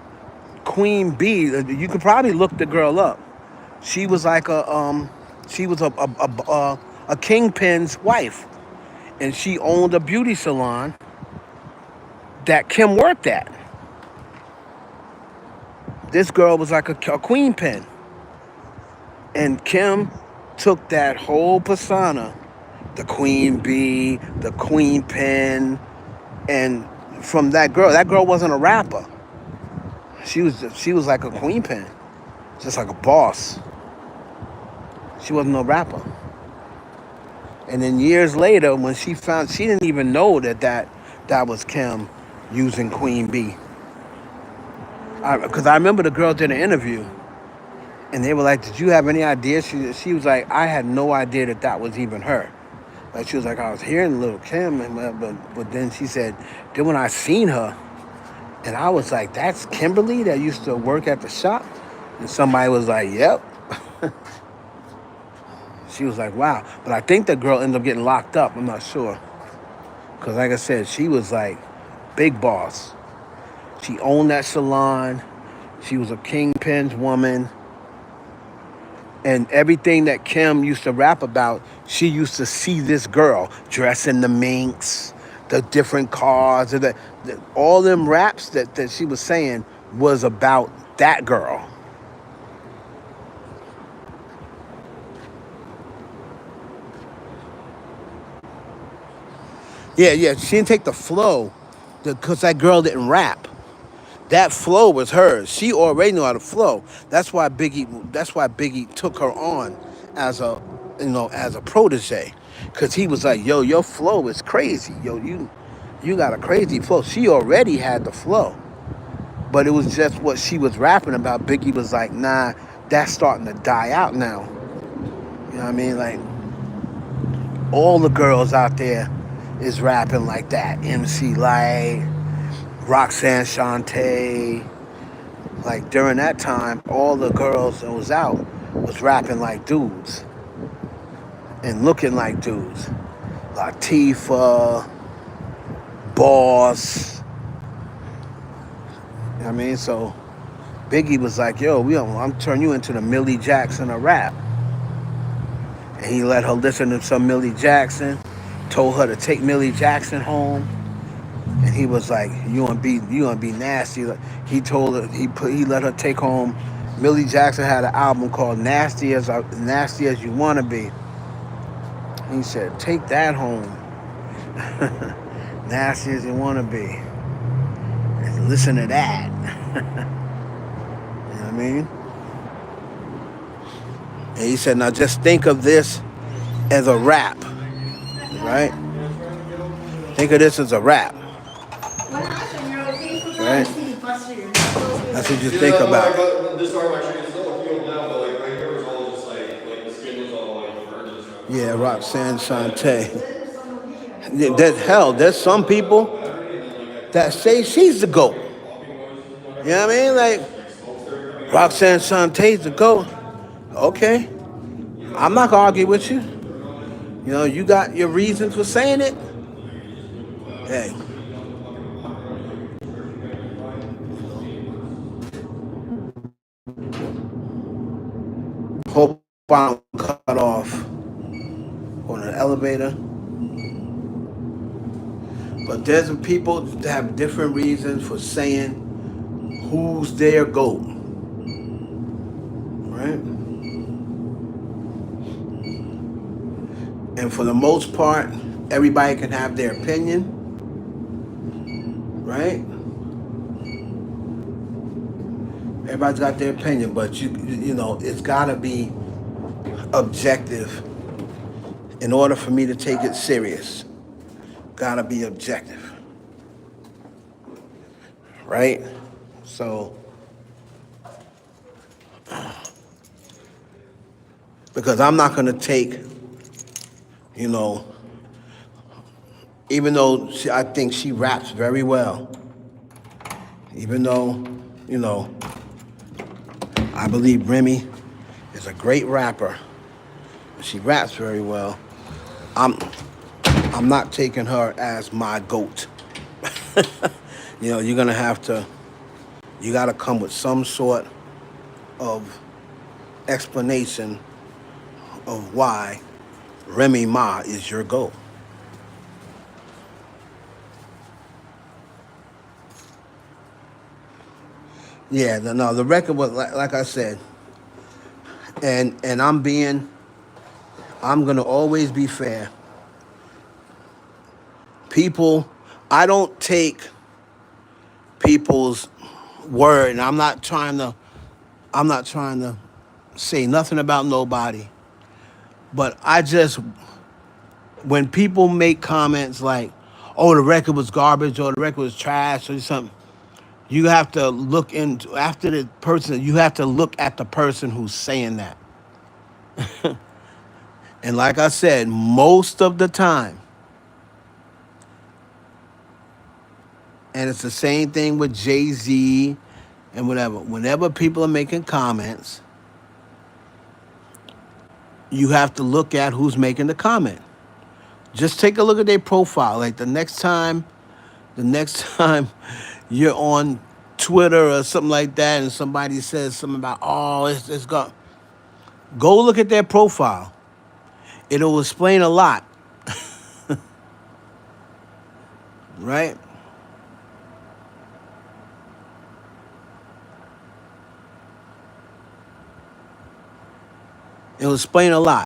Queen Bee. You could probably look the girl up. She was like she was a kingpin's wife, and she owned a beauty salon that Kim worked at. This girl was like a queen pin. And Kim took that whole persona, the queen bee, the queen pin, and from that girl wasn't a rapper. She was like a queen pin, just like a boss. She wasn't no rapper. And then years later, when she found, she didn't even know that was Kim using Queen Bee. Because I remember the girl did an interview, and they were like, did you have any idea? She was like, I had no idea that was even her. Like, she was like, I was hearing Lil' Kim, but then she said, then when I seen her, and I was like, that's Kimberly that used to work at the shop? And somebody was like, yep. She was like, wow. But I think the girl ended up getting locked up. I'm not sure. Because like I said, she was like big boss. She owned that salon. She was a kingpin's woman. And everything that Kim used to rap about, she used to see this girl dressing the minks, the different cars, all them raps that she was saying was about that girl. Yeah, she didn't take the flow because that girl didn't rap. That flow was hers. She already knew how to flow. That's why Biggie took her on as a protege. Cause he was like, yo, your flow is crazy. Yo, you got a crazy flow. She already had the flow. But it was just what she was rapping about. Biggie was like, nah, that's starting to die out now. You know what I mean? Like, all the girls out there is rapping like that. MC Light, Roxanne Shante. Like, during that time, all the girls that was out was rapping like dudes and looking like dudes. Latifah, Boss. You know what I mean? So Biggie was like, yo, I'm turning you into the Millie Jackson of rap. And he let her listen to some Millie Jackson, told her to take Millie Jackson home. And he was like, you gonna be nasty. He told her, he let her take home. Millie Jackson had an album called Nasty as You Wanna Be. He said, take that home. Nasty as You Wanna Be. And listen to that. You know what I mean? And he said, now just think of this as a rap, right? Think of this as a rap. Right? That's what you think about. Yeah, Roxanne Shante. There's some people that say she's the GOAT. You know what I mean? Like, Roxanne Shante's the GOAT. Okay. I'm not gonna argue with you. You know, you got your reasons for saying it. Hey. Hope I'm cut off on an elevator. But there's people that have different reasons for saying who's their GOAT, right? And for the most part, everybody can have their opinion, right? Everybody's got their opinion, but you know, it's gotta be objective in order for me to take it serious. Gotta be objective, right? So, because I'm not gonna take, you know, even though I think she raps very well, even though, you know, I believe Remy is a great rapper, she raps very well, I'm not taking her as my GOAT. You know, you're gonna have to, you gotta come with some sort of explanation of why Remy Ma is your GOAT. Yeah, no, the record was like I said, and I'm gonna always be fair. People, I don't take people's word, and I'm not trying to say nothing about nobody, but I just, when people make comments like, "Oh, the record was garbage," or "The record was trash," or something, you have to look into after the person. You have to look at the person who's saying that. And like I said, most of the time, and it's the same thing with Jay-Z and whatever. Whenever people are making comments, you have to look at who's making the comment. Just take a look at their profile. Like the next time you're on Twitter or something like that, and somebody says something about, oh, it's gone. Go look at their profile. It'll explain a lot, right? It'll explain a lot.